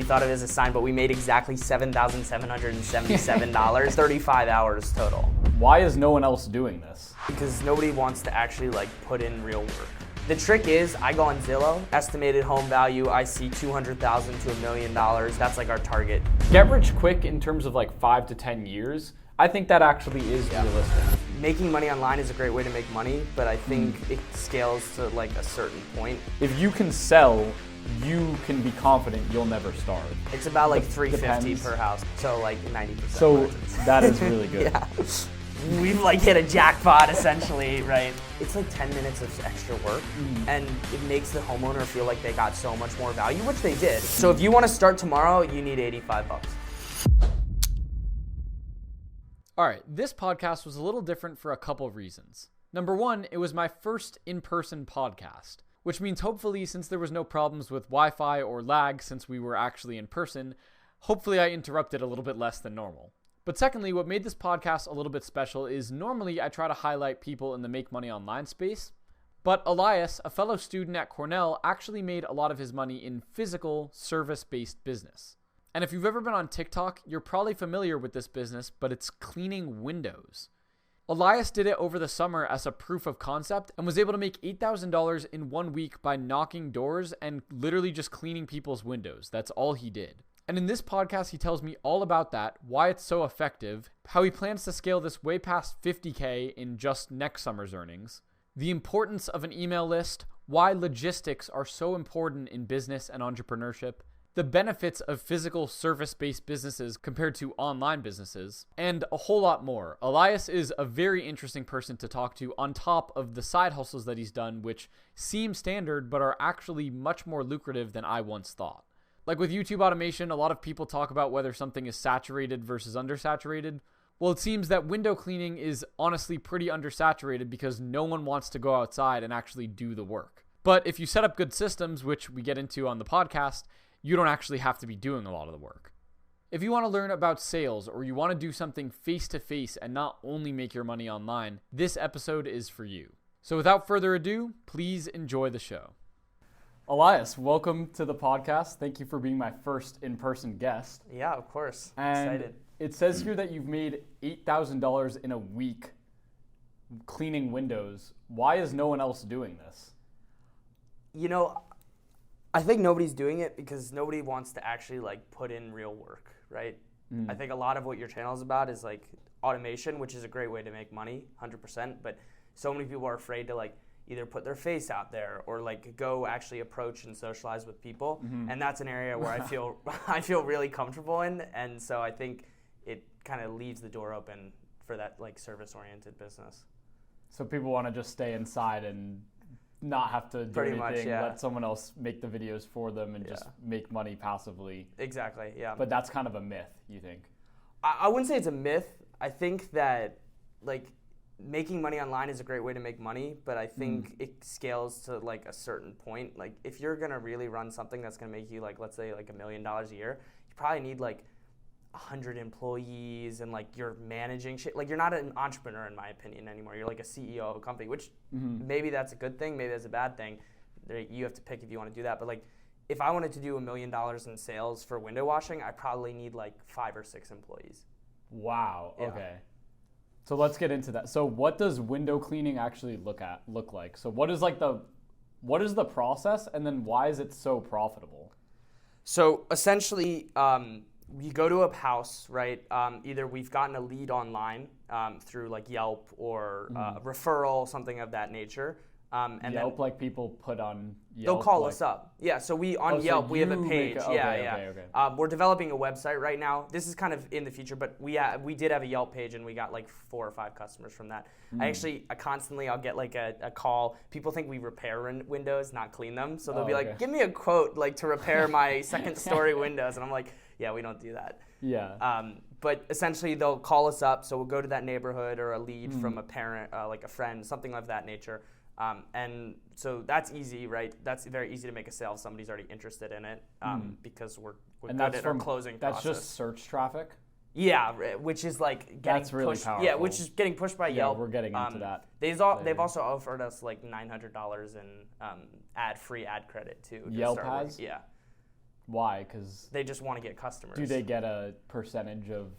We thought of it as a sign, but we made exactly $7,777, 35 hours total. Why is no one else doing this? Because nobody wants to actually like put in real work. The trick is, I go on Zillow, estimated home value, I see $200,000 to $1 million. That's like our target. Get rich quick in terms of like 5 to 10 years. I think that actually is realistic. Making money online is a great way to make money, but I think it scales to like a certain point. If you can sell, you can be confident you'll never starve. It's about like $350 Depends. per house, so like 90%. So margins. that is really good. Yeah. We've like hit a jackpot essentially, right? It's like 10 minutes of extra work and it makes the homeowner feel like they got so much more value, which they did. So if you want to start tomorrow, you need $85. All right, this podcast was a little different for a couple of reasons. Number one, it was my first in-person podcast, which means hopefully since there was no problems with Wi-Fi or lag since we were actually in person, hopefully I interrupted a little bit less than normal. But secondly, what made this podcast a little bit special is normally I try to highlight people in the make money online space, but Elias, a fellow student at Cornell, actually made a lot of his money in physical, service-based business. And if you've ever been on TikTok, you're probably familiar with this business, but it's cleaning windows. Elias did it over the summer as a proof of concept and was able to make $8,000 in 1 week by knocking doors and literally just cleaning people's windows. That's all he did. And in this podcast, he tells me all about that, why it's so effective, how he plans to scale this way past 50K in just next summer's earnings, the importance of an email list, why logistics are so important in business and entrepreneurship, the benefits of physical service-based businesses compared to online businesses, and a whole lot more. Elias is a very interesting person to talk to on top of the side hustles that he's done, which seem standard but are actually much more lucrative than I once thought. Like with YouTube automation, a lot of people talk about whether something is saturated versus undersaturated. Well, it seems that window cleaning is honestly pretty undersaturated because no one wants to go outside and actually do the work. But if you set up good systems, which we get into on the podcast, you don't actually have to be doing a lot of the work. If you want to learn about sales or you want to do something face-to-face and not only make your money online, this episode is for you. So without further ado, please enjoy the show. Elias, welcome to the podcast. Thank you for being my first in-person guest. Yeah, of course. And Excited. it says here that you've made $8,000 in a week cleaning windows. Why is no one else doing this? You know, I think nobody's doing it because nobody wants to actually like put in real work, right? I think a lot of what your channel is about is like automation, which is a great way to make money, 100%. But so many people are afraid to like either put their face out there or like go actually approach and socialize with people. And that's an area where I feel really comfortable in. And so I think it kind of leaves the door open for that like service-oriented business. So people want to just stay inside and not have to do Pretty anything, much, yeah. let someone else make the videos for them and just make money passively. Exactly, yeah. But that's kind of a myth, you think? I wouldn't say it's a myth. I think that like making money online is a great way to make money, but I think it scales to like a certain point. Like if you're gonna really run something that's gonna make you like, let's say like $1 million a year, you probably need like 100 employees and like you're managing shit. Like you're not an entrepreneur in my opinion anymore. You're like a CEO of a company, which maybe that's a good thing, maybe that's a bad thing. You have to pick if you want to do that. But like if I wanted to do $1 million in sales for window washing, I probably need like 5 or 6 employees. Wow, Yeah. okay. So let's get into that. So what does window cleaning actually look like? So what is the process and then why is it so profitable? So essentially, you go to a house, right? Either we've gotten a lead online through like Yelp or referral, something of that nature. And Yelp, then like people put on Yelp? they'll call like, us up. Yeah, so we on so Yelp, we have a you page. make Okay. We're developing a website right now. This is kind of in the future, but we did have a Yelp page and we got like 4 or 5 customers from that. I'll get like a call. People think we repair windows, not clean them. So they'll be like, give me a quote like to repair my second story windows. And I'm like, yeah, we don't do that. Yeah. But essentially they'll call us up. So we'll go to that neighborhood or a lead from a parent, like a friend, something of that nature. And so that's easy, right? That's very easy to make a sale if somebody's already interested in it because we're good at our closing process. That's just search traffic? Yeah, which is like getting That's really pushed. powerful. Yeah, which is getting pushed by Yelp. We're getting into that. They've also offered us like $900 in free ad credit too. Yelp has? Yeah. Why? Because They just want to get customers. do they get a percentage of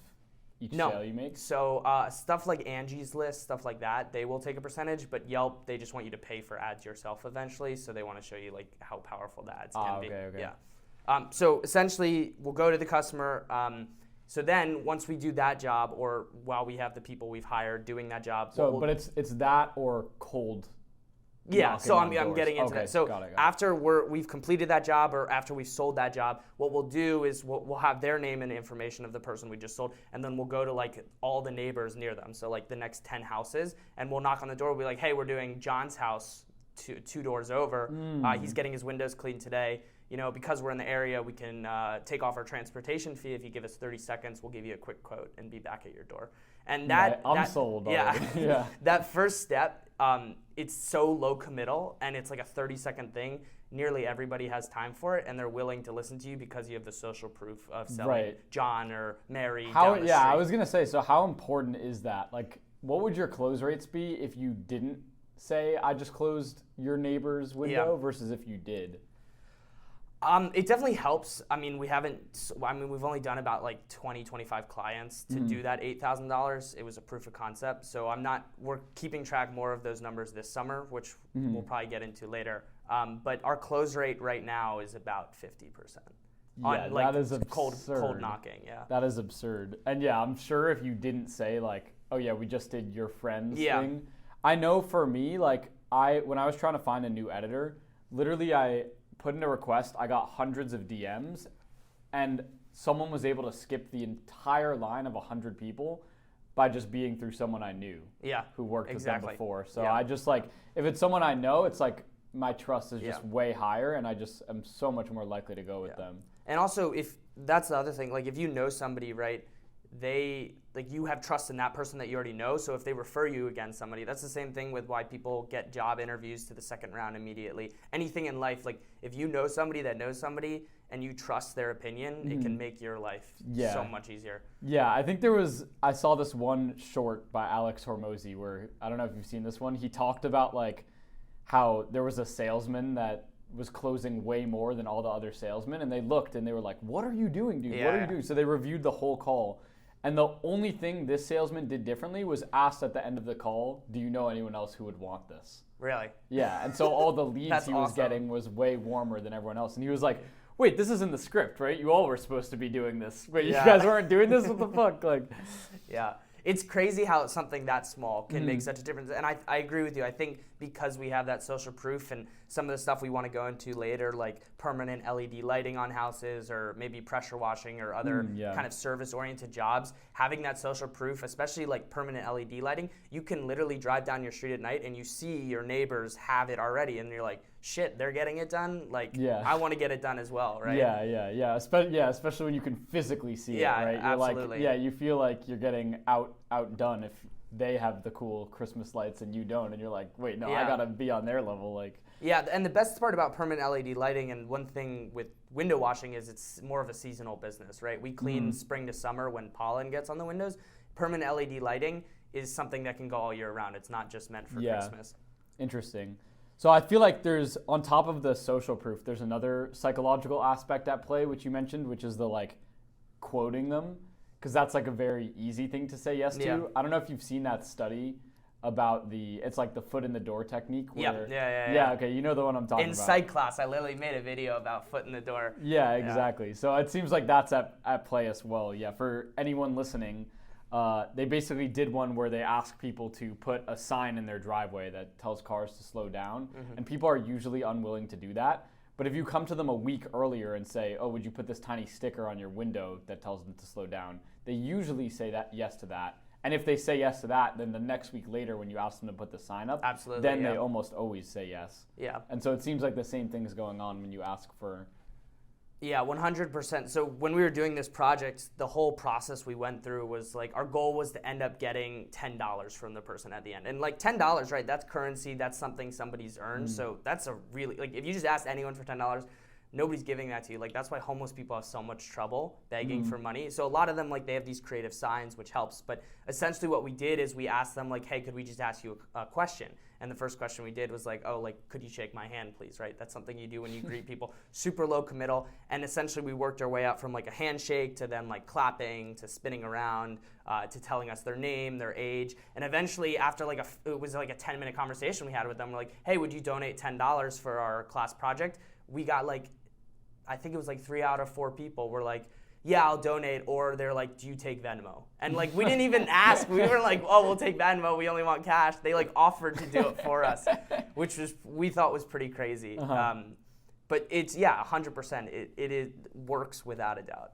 each No. sale you make? So stuff like Angie's List, stuff like that, they will take a percentage, but Yelp, they just want you to pay for ads yourself eventually, so they want to show you like how powerful the ads can be. Okay. Yeah. So essentially, we'll go to the customer. So then once we do that job, or while we have the people we've hired doing that job, So, but it's that or cold. yeah, knocking so on I'm doors. getting into Okay, that. So got it. after we've completed that job, or after we've sold that job, what we'll do is we'll have their name and information of the person we just sold, and then we'll go to like all the neighbors near them. So like the next 10 houses, and we'll knock on the door. We'll be like, hey, we're doing John's house two doors over. He's getting his windows cleaned today. You know, because we're in the area, we can take off our transportation fee. If you give us 30 seconds, we'll give you a quick quote and be back at your door. And I'm sold already. Yeah. That first step, it's so low committal, and it's like a 30-second thing. Nearly everybody has time for it, and they're willing to listen to you because you have the social proof of selling Right. John or Mary How? down the Yeah, street. I was gonna say. So how important is that? Like, what would your close rates be if you didn't say I just closed your neighbor's window versus if you did? It definitely helps. I mean, we've only done about like 20, 25 clients to do that $8,000. It was a proof of concept. So we're keeping track more of those numbers this summer, which we'll probably get into later. But our close rate right now is about 50%. Yeah, on, like, that is cold absurd. knocking, yeah. That is absurd. And yeah, I'm sure if you didn't say like, oh yeah, we just did your friend's thing. I know for me, like when I was trying to find a new editor, literally I put in a request, I got hundreds of DMs, and someone was able to skip the entire line of 100 people by just being through someone I knew who worked with them before. So I just like, if it's someone I know, it's like my trust is just way higher, and I just am so much more likely to go with them. And also, if that's the other thing, like if you know somebody, right, you have trust in that person that you already know. So if they refer you against somebody, that's the same thing with why people get job interviews to the second round immediately. Anything in life, like if you know somebody that knows somebody and you trust their opinion, it can make your life so much easier. Yeah, I think I saw this one short by Alex Hormozy where, I don't know if you've seen this one, he talked about like how there was a salesman that was closing way more than all the other salesmen, and they looked and they were like, what are you doing, dude? What are you doing? So they reviewed the whole call. And the only thing this salesman did differently was asked at the end of the call, do you know anyone else who would want this? Really? Yeah, and so all the leads he was getting was way warmer than everyone else. And he was like, wait, this is in the script, right? You all were supposed to be doing this. Wait, you guys weren't doing this? What the fuck? Like, yeah. It's crazy how something that small can make such a difference. And I agree with you. I think because we have that social proof and some of the stuff we want to go into later, like permanent LED lighting on houses or maybe pressure washing or other kind of service-oriented jobs, having that social proof, especially like permanent LED lighting, you can literally drive down your street at night and you see your neighbors have it already. And you're like, shit, they're getting it done? Like, I want to get it done as well, right? Yeah. Especially when you can physically see it, right? You're absolutely. Like, you feel like you're getting outdone if they have the cool Christmas lights and you don't, and you're like, wait, no, I gotta be on their level, like. Yeah, and the best part about permanent LED lighting, and one thing with window washing is it's more of a seasonal business, right? We clean spring to summer when pollen gets on the windows. Permanent LED lighting is something that can go all year round. It's not just meant for Christmas. Interesting. So I feel like there's, on top of the social proof, there's another psychological aspect at play, which you mentioned, which is the like quoting them, because that's like a very easy thing to say yes to. I don't know if you've seen that study about it's like the foot in the door technique. Where, yeah. Okay, you know the one I'm talking about. In psych class, I literally made a video about foot in the door. Yeah, exactly. Yeah. So it seems like that's at play as well. Yeah, for anyone listening, they basically did one where they ask people to put a sign in their driveway that tells cars to slow down, and people are usually unwilling to do that. But if you come to them a week earlier and say, oh, would you put this tiny sticker on your window that tells them to slow down, they usually say yes to that. And if they say yes to that, then the next week later when you ask them to put the sign up, then they almost always say yes. Yeah. And so it seems like the same thing is going on when you ask for... Yeah, 100%. So when we were doing this project, the whole process we went through was like, our goal was to end up getting $10 from the person at the end. And like $10, right, that's currency, that's something somebody's earned. So that's a really, like if you just ask anyone for $10, nobody's giving that to you. Like, that's why homeless people have so much trouble begging for money. So a lot of them, like, they have these creative signs, which helps. But essentially what we did is we asked them, like, hey, could we just ask you a question? And the first question we did was like, oh, like, could you shake my hand, please, right? That's something you do when you greet people. Super low committal. And essentially we worked our way up from like a handshake to then like clapping to spinning around to telling us their name, their age. And eventually after like it was like a 10-minute conversation we had with them, we're like, hey, would you donate $10 for our class project? We got like, I think it was like 3 out of 4 people were like, yeah, I'll donate, or they're like, do you take Venmo? And like, we didn't even ask. We were like, oh, we'll take Venmo. We only want cash. They like offered to do it for us, which we thought was pretty crazy. But it's, 100%. It works without a doubt.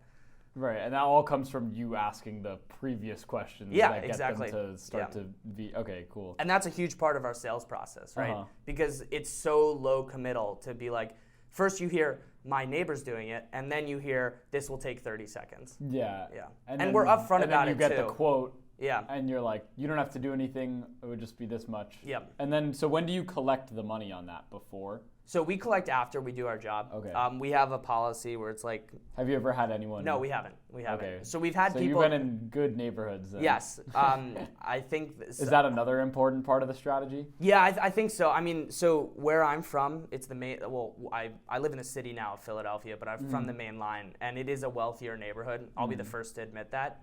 Right, and that all comes from you asking the previous questions Yeah, that get exactly. them to start to be, okay, cool. And that's a huge part of our sales process, right? Because it's so low committal to be like, first you hear, my neighbor's doing it, and then you hear, this will take 30 seconds. Yeah. Yeah. And And we're upfront about it it, you get too. the quote, Yeah. and you're like, you don't have to do anything, it would just be this much. Yep. And then, so when do you collect the money on that? Before? So we collect after we do our job. Okay. We have a policy where it's like, Have you ever had anyone? no, we haven't. We haven't. Okay. So we've had So people. you've been in good neighborhoods then. Yes. I think. Is that another important part of the strategy? Yeah, I think so. I mean, so where I'm from, it's the main. Well, I live in the city now of Philadelphia, but I'm from the main line, and it is a wealthier neighborhood. I'll be the first to admit that.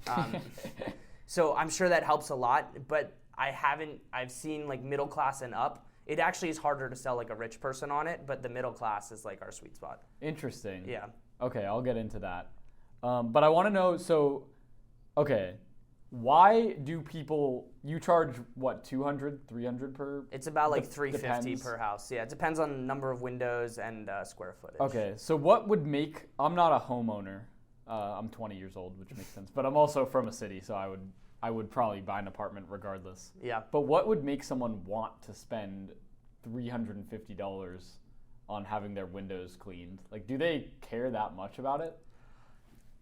So I'm sure that helps a lot, but I've seen like middle class and up. It actually is harder to sell like a rich person on it, but the middle class is like our sweet spot. Interesting. Yeah. Okay, I'll get into that. But I want to know, so, okay, why do people, you charge what, 200, 300 per? It's about like $350 Depends. per house. Yeah, it depends on the number of windows and square footage. Okay, so what would make, I'm not a homeowner, I'm 20 years old, which makes sense, but I'm also from a city, so I would probably buy an apartment regardless. Yeah. But what would make someone want to spend $350 on having their windows cleaned? Like, do they care that much about it?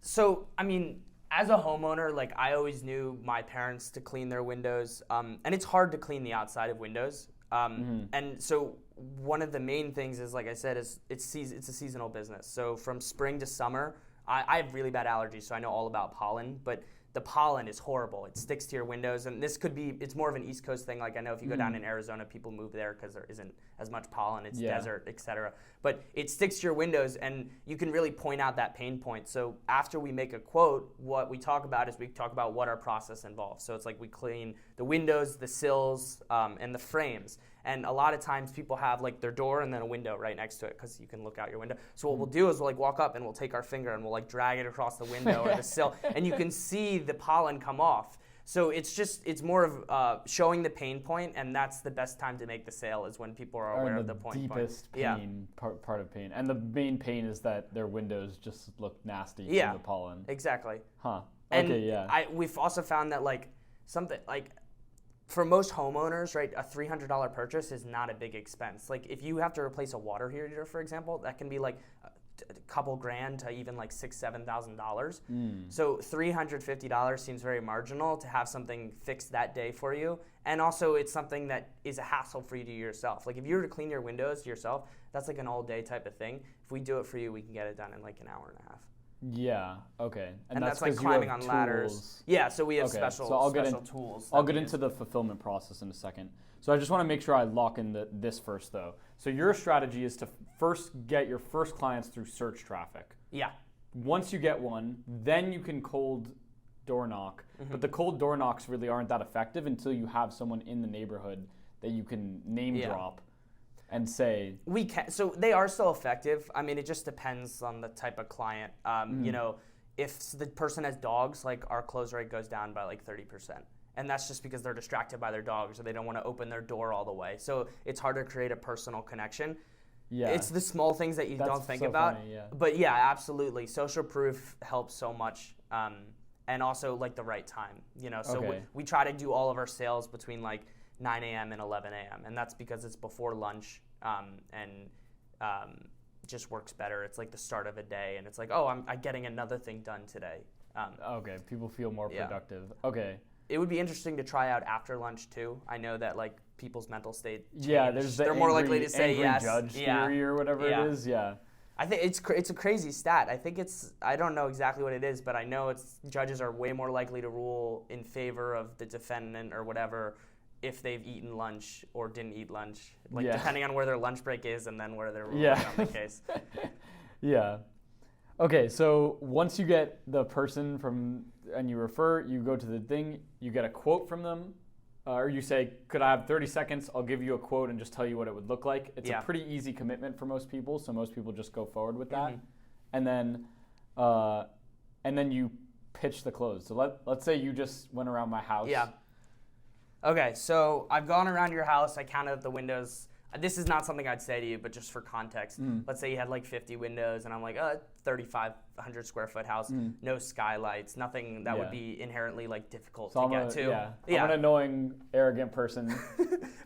So, I mean, as a homeowner, like I always knew my parents to clean their windows, and it's hard to clean the outside of windows. And so one of the main things is, like I said, is it's a seasonal business. So from spring to summer, I have really bad allergies, so I know all about pollen, but the pollen is horrible. It sticks to your windows, and it's more of an East Coast thing. Like I know if you go down in Arizona, people move there because there isn't as much pollen. It's desert, etc. But it sticks to your windows, and you can really point out that pain point. So after we make a quote, what we talk about is we talk about what our process involves. So it's like we clean the windows, the sills, and the frames. And a lot of times people have like their door and then a window right next to it because you can look out your window. So what we'll do is we'll like walk up and we'll take our finger and we'll like drag it across the window or the sill, and you can see the pollen come off. So it's more of showing the pain point, and that's the best time to make the sale is when people are aware of the point. Deepest pain, part of pain. And the main pain is that their windows just look nasty from the pollen. Exactly. Huh. And okay, yeah. We've also found that like something like for most homeowners, right, a $300 purchase is not a big expense. Like if you have to replace a water heater, for example, that can be like a couple grand to even like $6,000-$7,000. So $350 seems very marginal to have something fixed that day for you. And also it's something that is a hassle for you to yourself. Like if you were to clean your windows yourself, that's like an all day type of thing. If we do it for you, we can get it done in like an hour and a half. Yeah. Okay. And that's like 'cause you climbing have on ladders. tools. Yeah. So we have Okay, special so tools. I'll get into the fulfillment process in a second. So I just want to make sure I lock in this first though. So your strategy is to first get your first clients through search traffic. Yeah. Once you get one, then you can cold door knock. But the cold door knocks really aren't that effective until you have someone in the neighborhood that you can name drop and say. We can. So they are still effective. I mean, it just depends on the type of client. You know, if the person has dogs, like our close rate goes down by like 30%. And that's just because they're distracted by their dogs or they don't want to open their door all the way. So it's hard to create a personal connection. Yeah. It's the small things that you That's don't think so about. funny, yeah. But yeah, absolutely. Social proof helps so much. And also like the right time, you know. So Okay. we try to do all of our sales between like 9 a.m. and 11 a.m. And that's because it's before lunch and just works better. It's like the start of a day and it's like, oh, I'm getting another thing done today. Okay, people feel more productive. Okay. It would be interesting to try out after lunch too. I know that like people's mental state change. Yeah, there's the They're more likely to say angry yes. judge theory or whatever it is. Yeah. I think it's a crazy stat. I don't know exactly what it is, but I know judges are way more likely to rule in favor of the defendant or whatever if they've eaten lunch or didn't eat lunch, like depending on where their lunch break is and then where they're ruling on the case. Yeah. Okay, so once you get the person and you refer, you go to the thing, you get a quote from them. Or you say, could I have 30 seconds? I'll give you a quote and just tell you what it would look like. It's a pretty easy commitment for most people, so most people just go forward with that. And then you pitch the close. So let's say you just went around my house. Yeah. Okay, so I've gone around your house. I counted the windows. This is not something I'd say to you, but just for context. Let's say you had like 50 windows, and I'm like, 3,500 square foot house, no skylights, nothing that would be inherently like difficult to get to. I'm an annoying, arrogant person.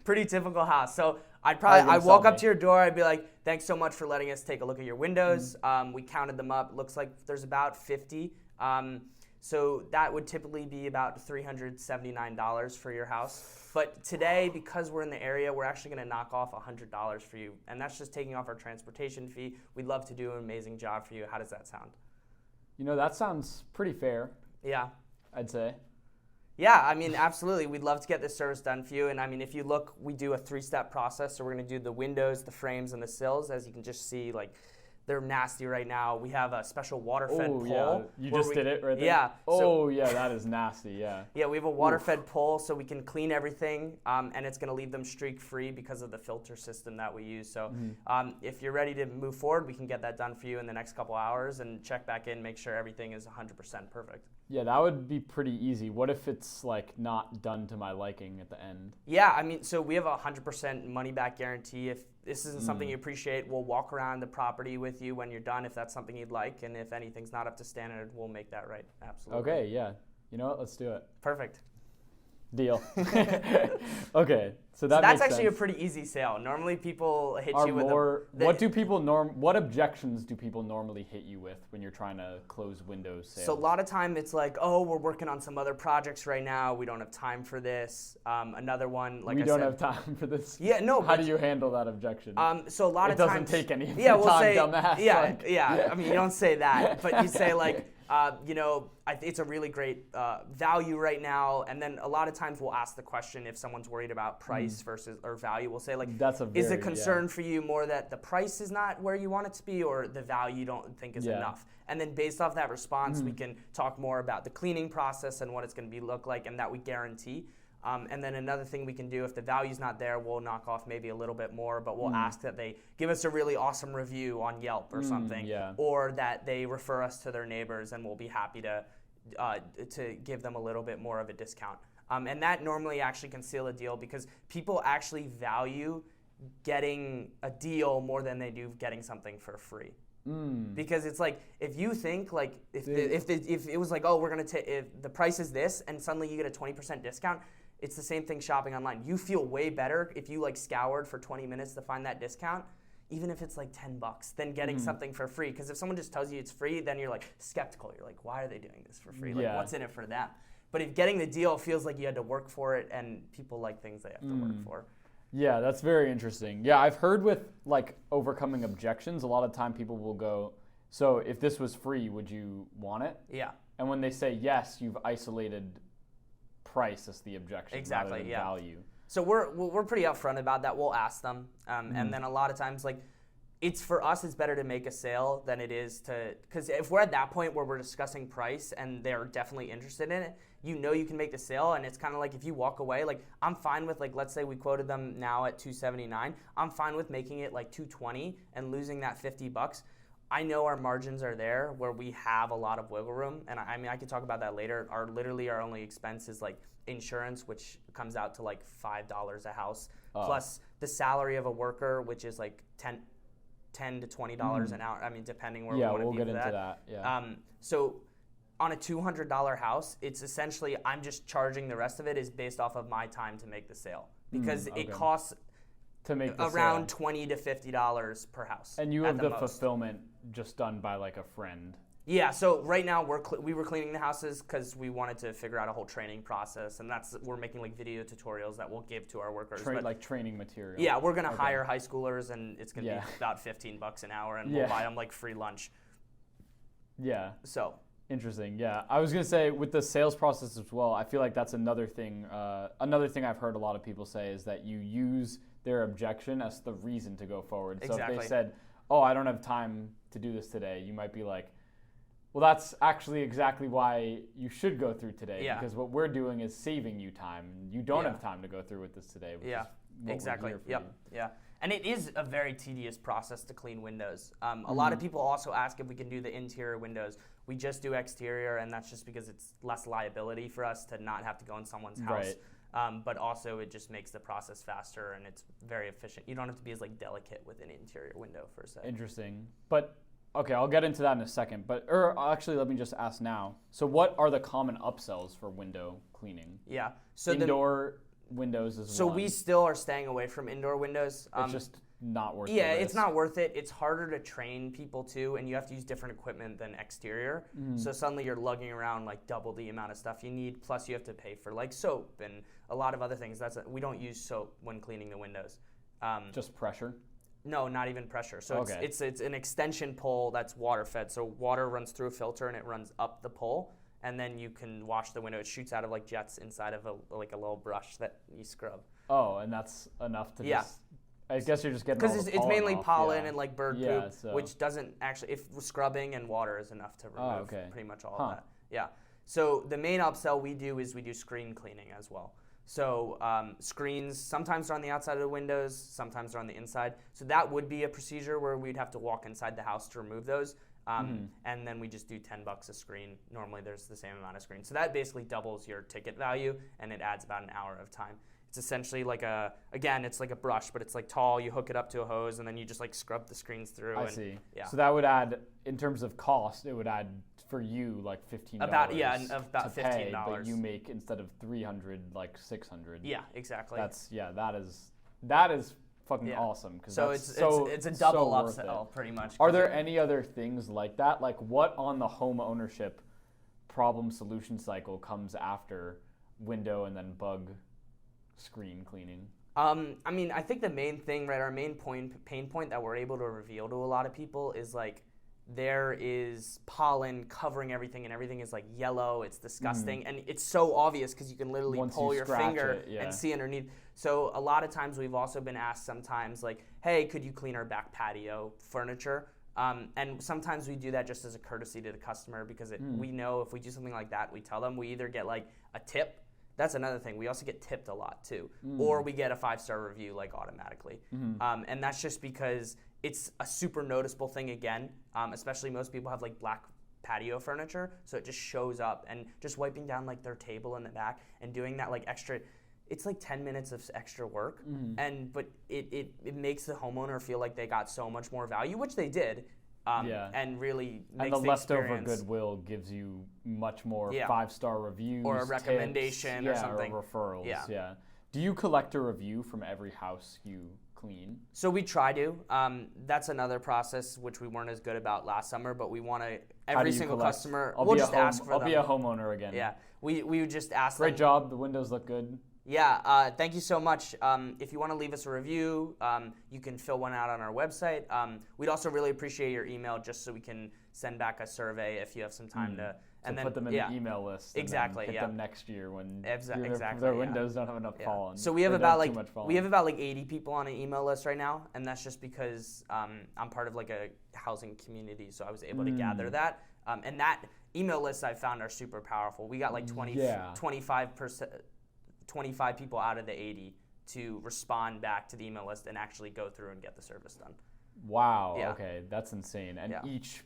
Pretty typical house. So I'd walk up to your door. I'd be like, thanks so much for letting us take a look at your windows. We counted them up. Looks like there's about 50. So that would typically be about $379 for your house. But today, because we're in the area, we're actually going to knock off $100 for you. And that's just taking off our transportation fee. We'd love to do an amazing job for you. How does that sound? That sounds pretty fair. Yeah. I'd say. Yeah, I mean, absolutely. We'd love to get this service done for you. And I mean, if you look, we do a 3-step process. So we're going to do the windows, the frames, and the sills. As you can just see, like, they're nasty right now. We have a special water-fed pole. Yeah. You just did it right there? Yeah. Yeah, that is nasty, yeah. Yeah, we have a water-fed pole so we can clean everything, and it's going to leave them streak-free because of the filter system that we use. So if you're ready to move forward, we can get that done for you in the next couple hours and check back in, make sure everything is 100% perfect. Yeah, that would be pretty easy. What if it's like not done to my liking at the end? Yeah, I mean, so we have a 100% money-back guarantee. If this isn't something you appreciate, we'll walk around the property with you when you're done if that's something you'd like. And if anything's not up to standard, we'll make that right. Absolutely. Okay, yeah. You know what? Let's do it. Perfect. Deal. Okay, so that's actually a pretty easy sale. Normally people hit you with what objections do people normally hit you with when you're trying to close windows sales? So a lot of time it's like, oh, we're working on some other projects right now. We don't have time for this. Another one, like we don't have time for this. Yeah, no. How do you handle that objection? So a lot of times it doesn't take any of your time, dumbass. Yeah. I mean, you don't say that, but you say like, it's a really great value right now. And then a lot of times we'll ask the question if someone's worried about price versus or value. We'll say like, is the concern for you more that the price is not where you want it to be or the value you don't think is enough? And then based off that response, we can talk more about the cleaning process and what it's going to look like and that we guarantee. And then another thing we can do, if the value's not there, we'll knock off maybe a little bit more, but we'll ask that they give us a really awesome review on Yelp or something, or that they refer us to their neighbors, and we'll be happy to give them a little bit more of a discount. And that normally actually can seal a deal because people actually value getting a deal more than they do getting something for free. Because it's like if you think like if it was like, oh, we're gonna if the price is this and suddenly you get a 20% discount, it's the same thing shopping online. You feel way better if you like scoured for 20 minutes to find that discount, even if it's like $10, than getting something for free. Because if someone just tells you it's free, then you're like skeptical. You're like, why are they doing this for free? Like, what's in it for them? But if getting the deal feels like you had to work for it, and people like things they have to work for. Yeah, that's very interesting. Yeah, I've heard with like overcoming objections, a lot of time people will go, so if this was free, would you want it? Yeah. And when they say yes, you've isolated price as the objection rather than value. So we're pretty upfront about that. We'll ask them, and then a lot of times like it's for us, it's better to make a sale than it is to, because if we're at that point where we're discussing price and they're definitely interested in it, you know you can make the sale, and it's kind of like if you walk away, like I'm fine with like, let's say we quoted them now at $279, I'm fine with making it like $220 and losing that $50. I know our margins are there where we have a lot of wiggle room, and I mean I could talk about that later. Our only expense is like insurance, which comes out to like $5 a house, plus the salary of a worker, which is like $10 to $20 an hour. I mean, depending where we want to be. Yeah, we'll get into that. Yeah. So on a $200 house, it's essentially I'm just charging the rest of it is based off of my time to make the sale because it costs to make the around $20 to $50 per house. And you have the fulfillment just done by like a friend. Yeah, so right now we were cleaning the houses because we wanted to figure out a whole training process, and we're making like video tutorials that we'll give to our workers. Like training material. Yeah, we're gonna hire high schoolers, and it's gonna Yeah. be about $15 an hour, and we'll buy them like free lunch. Yeah. So Interesting. Yeah, I was gonna say with the sales process as well. I feel like that's another thing. Another thing I've heard a lot of people say is that you use their objection as the reason to go forward. So if Exactly. they said, "Oh, I don't have time to do this today," you might be like, "Well, that's actually exactly why you should go through today. Yeah. Because what we're doing is saving you time. You don't Yeah. have time to go through with this today." Which yeah, is what exactly. We're here for Yep. you. Yeah, and it is a very tedious process to clean windows. A lot of people also ask if we can do the interior windows. We just do exterior, and that's just because it's less liability for us to not have to go in someone's house. Right. But also it just makes the process faster, and it's very efficient. You don't have to be as like delicate with an interior window per se. Interesting. But okay, I'll get into that in a second. Or actually, let me just ask now. So, what are the common upsells for window cleaning? Yeah. So Indoor windows is one. we still are staying away from indoor windows. It's just not worth it. Yeah, it's not worth it. It's harder to train people too, and you have to use different equipment than exterior. So suddenly you're lugging around like double the amount of stuff you need. Plus you have to pay for like soap and a lot of other things. We don't use soap when cleaning the windows. Just pressure. No, not even pressure. So Okay. it's an extension pole that's water fed. So water runs through a filter and it runs up the pole, and then you can wash the window. It shoots out of like jets inside of a little brush that you scrub. Oh, and that's enough to Yeah. just. I guess you're just getting all Because the it's mainly off, pollen yeah. and like bird Yeah, poop, so- which doesn't actually, if scrubbing and water is enough to remove okay. pretty much all Huh. of that. Yeah. So the main upsell we do is we do screen cleaning as well. So screens, sometimes they're on the outside of the windows, sometimes they're on the inside. So that would be a procedure where we'd have to walk inside the house to remove those. And then we just do $10 a screen. Normally there's the same amount of screens. So that basically doubles your ticket value, and it adds about an hour of time. It's essentially like it's like a brush, but it's like tall. You hook it up to a hose, and then you just like scrub the screens through. I and, see. Yeah. So that would add, in terms of cost, it would add for you like $15. About to pay, $15. but you make instead of 300 like 600. Yeah, exactly. That is fucking Yeah. awesome. Cause So that's it's a double so worth upsell it. pretty much. Are there any other things like that? Like what on the home ownership problem solution cycle comes after window and then bug screen cleaning? I mean, I think the main thing, right, our main pain point that we're able to reveal to a lot of people is like there is pollen covering everything, and everything is like yellow. It's disgusting, and it's so obvious because you can literally Once pull you your scratch finger it, yeah. and see underneath. So a lot of times we've also been asked sometimes like, hey, could you clean our back patio furniture? And sometimes we do that just as a courtesy to the customer because we know if we do something like that, we tell them, we either get like a tip. That's another thing. We also get tipped a lot too, or we get a 5-star review like automatically. And that's just because it's a super noticeable thing again, especially most people have like black patio furniture, so it just shows up, and just wiping down like their table in the back and doing that like extra, it's like 10 minutes of extra work, but it makes the homeowner feel like they got so much more value, which they did. And really makes And the leftover experience goodwill gives you much more Yeah. 5-star reviews, Or a tips, recommendation or something. or referrals. Yeah. Yeah. Do you collect a review from every house you clean? So we try to. That's another process which we weren't as good about last summer, but we want to How do every you single collect? customer. I'll We'll be just ask for I'll them. be a homeowner again. Yeah, we would just ask Great them. job. The windows look good. Yeah, thank you so much. If you want to leave us a review, you can fill one out on our website. We'd also really appreciate your email just so we can send back a survey if you have some time to. And then put them in the email list. And Exactly, then hit yeah. them next year when Exactly, their yeah. windows don't have enough pollen. So we have or about don't like too much pollen. we have about like 80 people on an email list right now, and that's just because I'm part of like a housing community, so I was able to gather that. And that email lists I found are super powerful. We got like 25%. 25 people out of the 80 to respond back to the email list and actually go through and get the service done. Wow. Yeah. Okay, that's insane. And Yeah. each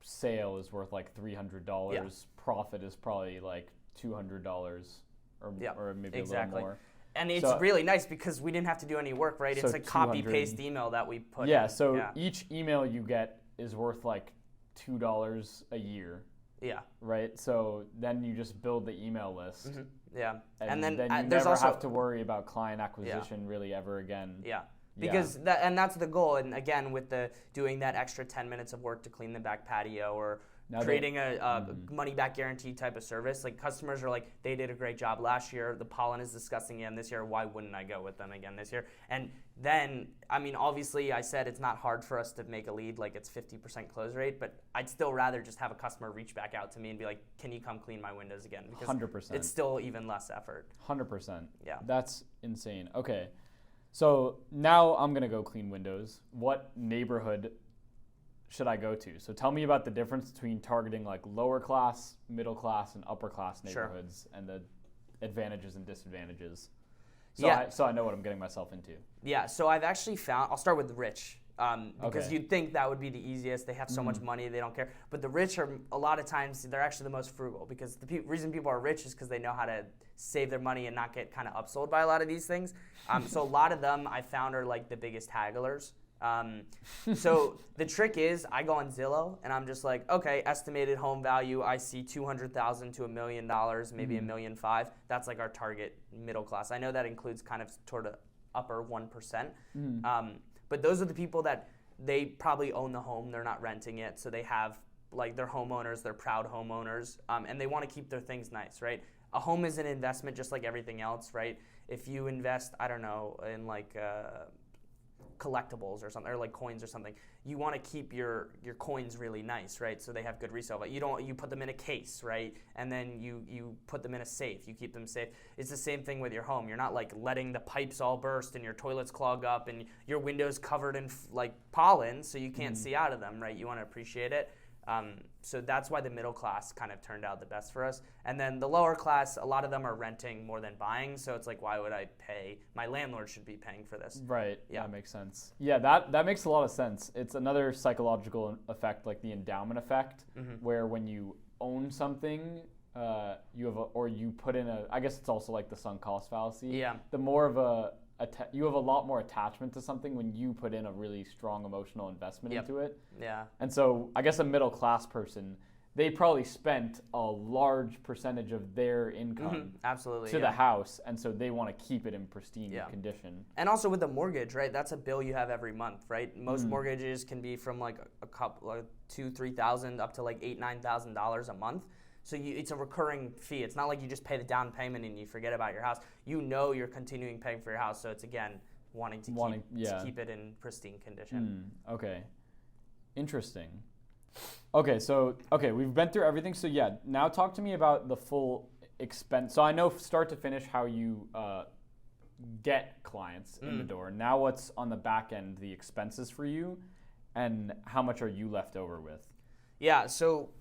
sale is worth like $300. Yeah. Profit is probably like $200 or maybe exactly. a little more. And it's So- really nice because we didn't have to do any work, right? So It's a copy 200 paste email that we put Yeah. in. So each email you get is worth like $2 a year, Yeah. right? So then you just build the email list. Yeah. And then you there's never also have to worry about client acquisition really ever again. Yeah. Yeah. Because that's the goal. And again, with the doing that extra 10 minutes of work to clean the back patio or Now creating a money back guarantee type of service. Like customers are like, they did a great job last year. The pollen is disgusting again this year. Why wouldn't I go with them again this year? And then, I mean, obviously I said it's not hard for us to make a lead, like it's 50% close rate, but I'd still rather just have a customer reach back out to me and be like, can you come clean my windows again? Because 100%. it's still even less effort. 100%. Yeah. That's insane. Okay. So now I'm going to go clean windows. What neighborhood should I go to? So tell me about the difference between targeting like lower class, middle class, and upper class neighborhoods and the advantages and disadvantages. So, I know what I'm getting myself into. Yeah, so I've actually found, I'll start with the rich. Because Okay. you'd think that would be the easiest. They have so much money, they don't care. But the rich are, a lot of times, they're actually the most frugal because the reason people are rich is because they know how to save their money and not get kind of upsold by a lot of these things. So a lot of them I found are like the biggest hagglers. So the trick is I go on Zillow and I'm just like, okay, estimated home value, I see $200,000 to $1 million, maybe $1.5 million. That's like our target middle class. I know that includes kind of toward the upper 1%. But those are the people that they probably own the home, they're not renting it, so they have like they're homeowners, they're proud homeowners, and they want to keep their things nice, right? A home is an investment just like everything else, right? If you invest, I don't know, in like collectibles or something, or like coins or something, you want to keep your coins really nice, right? So they have good resale value. You put them in a case, right? And then you put them in a safe. You keep them safe. It's the same thing with your home. You're not like letting the pipes all burst and your toilets clog up and your windows covered in like pollen, so you can't see out of them, right? You want to appreciate it. So that's why the middle class kind of turned out the best for us. And then the lower class, a lot of them are renting more than buying. So it's like, why would I pay? My landlord should be paying for this. Right. Yeah. That makes sense. Yeah, that makes a lot of sense. It's another psychological effect, like the endowment effect, where when you own something, you put in I guess it's also like the sunk cost fallacy. Yeah. The more of you have a lot more attachment to something when you put in a really strong emotional investment into it. Yeah. And so I guess a middle class person, they probably spent a large percentage of their income Absolutely. to the house, and so they want to keep it in pristine condition. And also with the mortgage, right? That's a bill you have every month, right? Most mortgages can be from like a couple, like $2,000-$3,000 up to like $8,000-$9,000 a month. So it's a recurring fee. It's not like you just pay the down payment and you forget about your house. You know you're continuing paying for your house. So it's again wanting to keep it in pristine condition. Okay. Interesting. Okay, we've been through everything. So yeah, now talk to me about the full expense. So I know start to finish how you get clients in the door. Now what's on the back end, the expenses for you, and how much are you left over with? Yeah, so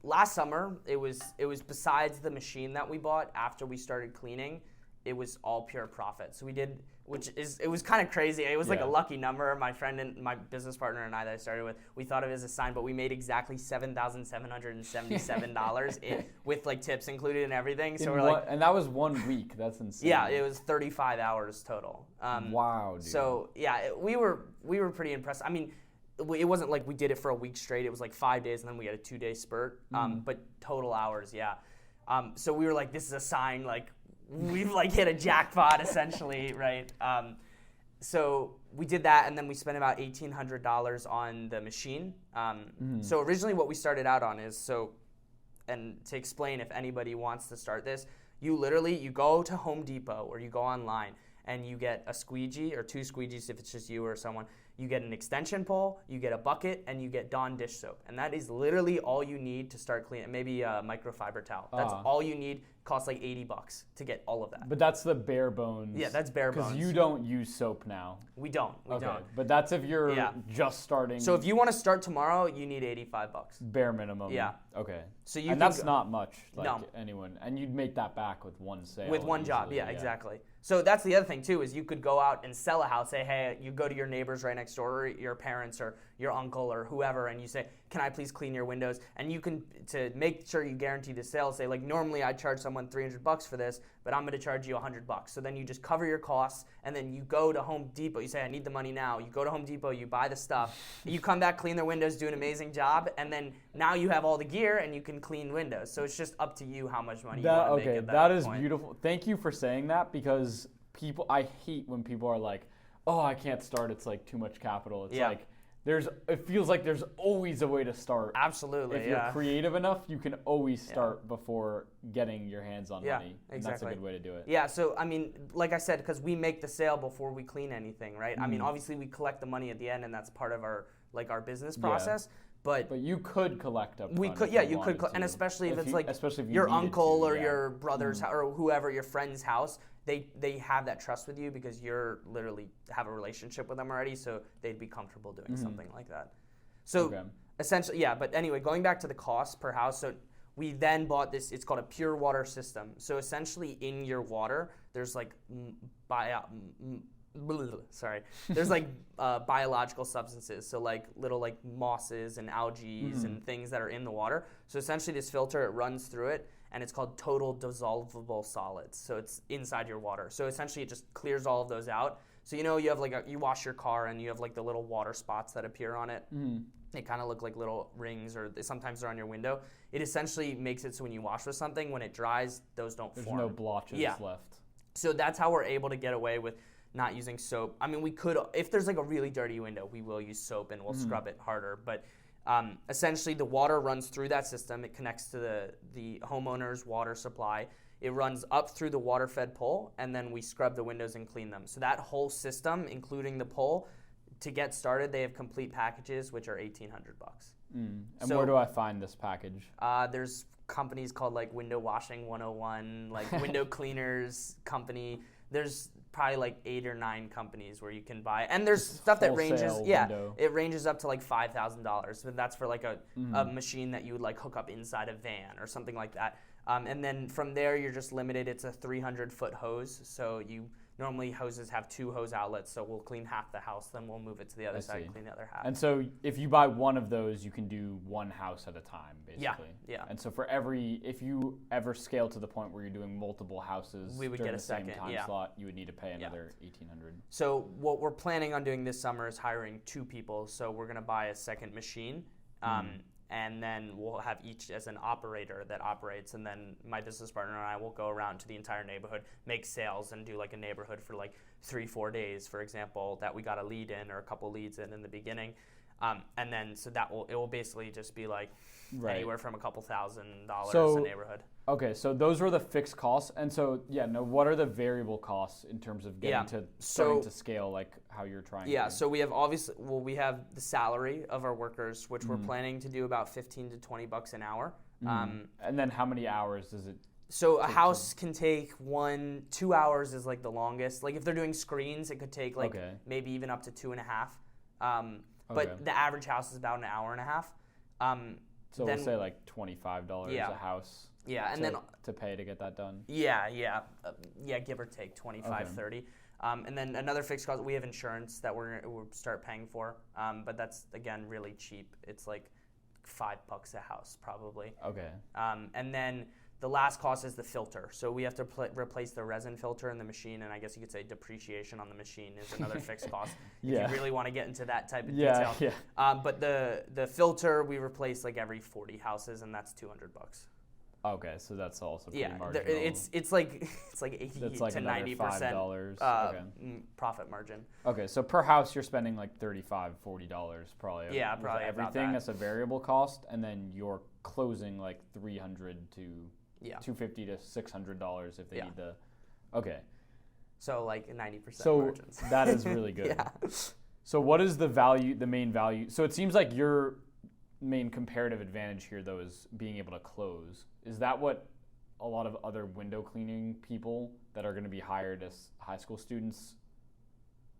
last summer, it was besides the machine that we bought after we started cleaning, it was all pure profit. So it was kind of crazy. It was like a lucky number. My friend and my business partner and I that I started with, we thought of it as a sign, but we made exactly $7,777 with like tips included and everything. So and that was 1 week. That's insane. Yeah, it was 35 hours total. Wow, dude. So yeah, we were pretty impressed. I mean, it wasn't like we did it for a week straight. It was like 5 days, and then we had a 2-day spurt. But total hours, yeah. So we were like, this is a sign, like we've like hit a jackpot essentially, right? So we did that, and then we spent about $1,800 on the machine. So originally, what we started out on is and to explain if anybody wants to start this, you go to Home Depot or you go online and you get a squeegee or 2 squeegees if it's just you or someone. You get an extension pole, you get a bucket, and you get Dawn dish soap. And that is literally all you need to start cleaning. Maybe a microfiber towel. That's all you need. Costs like $80 to get all of that. But that's the bare bones. Yeah, that's bare bones. Because you don't use soap now. We don't. We don't. But that's if you're just starting. So if you want to start tomorrow, you need $85. Bare minimum. Yeah. Okay. So you that's not much. Like No. anyone, and you'd make that back with one sale. With one job, easily, yeah, exactly. So that's the other thing too, is you could go out and sell a house. Say, hey, you go to your neighbors right next door, or your parents, or your uncle, or whoever, and you say, can I please clean your windows? And you can, to make sure you guarantee the sale, say like, normally I'd charge someone $300 for this, but I'm going to charge you $100. So then you just cover your costs, and then you go to Home Depot. You say, I need the money now. You go to Home Depot, you buy the stuff, you come back, clean their windows, do an amazing job, and then now you have all the gear and you can clean windows. So it's just up to you how much money you want to make at that that is point. beautiful. Thank you for saying that, because I hate when people are like, oh, I can't start. It's like too much capital. It's like it feels like there's always a way to start. Absolutely, If you're creative enough, you can always start before getting your hands on money. And exactly. that's a good way to do it. Yeah, so I mean, like I said, because we make the sale before we clean anything, right? I mean, obviously we collect the money at the end, and that's part of our business process. But you could collect up. we could, you could, and especially if it's like your uncle or your brother's or whoever, your friend's house, they have that trust with you because you're literally have a relationship with them already, so they'd be comfortable doing something like that. So essentially, yeah. But anyway, going back to the cost per house, so we then bought this. It's called a pure water system. So essentially, in your water, there's like there's like biological substances, so like little like mosses and algae and things that are in the water. So essentially this filter, it runs through it, and it's called total dissolvable solids. So it's inside your water. So essentially it just clears all of those out. So you know, you have like you wash your car and you have like the little water spots that appear on it. They kind of look like little rings, or sometimes they're on your window. It essentially makes it so when you wash with something, when it dries, those don't form. There's no blotches left. So that's how we're able to get away with not using soap. I mean, we could, if there's like a really dirty window, we will use soap and we'll scrub it harder. But essentially, the water runs through that system. It connects to the homeowner's water supply. It runs up through the water-fed pole, and then we scrub the windows and clean them. So that whole system, including the pole, to get started, they have complete packages, which are $1,800. And so, where do I find this package? There's companies called like Window Washing 101, like Window Cleaners Company. There's probably like 8 or 9 companies where you can buy, and there's stuff that ranges. Window. It ranges up to like $5,000. But that's for like a machine that you would like hook up inside a van or something like that. And then from there, you're just limited. It's a 300-foot hose. So normally hoses have 2 hose outlets. So we'll clean half the house, then we'll move it to the other side and clean the other half. And so if you buy one of those, you can do one house at a time, basically. Yeah. And so if you ever scale to the point where you're doing multiple houses we would during get a the same second time slot, you would need to pay another $1,800. So what we're planning on doing this summer is hiring 2 people. So we're going to buy a second machine. And then we'll have each as an operator that operates, and then my business partner and I will go around to the entire neighborhood, make sales, and do like a neighborhood for like 3-4 days, for example, that we got a lead in or a couple leads in the beginning. And then so it will basically just be like anywhere from a couple $1,000s a neighborhood. Okay, so those were the fixed costs, and so what are the variable costs in terms of getting to starting to scale like how you're trying? So we have we have the salary of our workers, which we're planning to do about $15 to $20 an hour. And then how many hours does it? So a house can take 1-2 hours is like the longest. Like if they're doing screens, it could take like maybe even up to 2.5. But the average house is about an hour and a half. So we'll say like $25 a house. Yeah, and then to pay to get that done. Yeah, give or take 25, 30. And then another fixed cost, we have insurance that we'll start paying for, but that's again really cheap. It's like $5 a house probably. Okay. And then the last cost is the filter. So we have to replace the resin filter in the machine, and I guess you could say depreciation on the machine is another fixed cost. If you really want to get into that type of detail. But the filter we replace like every 40 houses, and that's $200. Okay, so that's also pretty marginal. It's like 80 to 90% profit margin. Okay, so per house you're spending like $35-$40 probably. Probably everything as a variable cost, and then you're closing like $300 to $250 to $600 if they need the. Okay. So like 90% so margins. That is really good. So what is the main value? So it seems like your main comparative advantage here though is being able to close. Is that what a lot of other window cleaning people that are going to be hired as high school students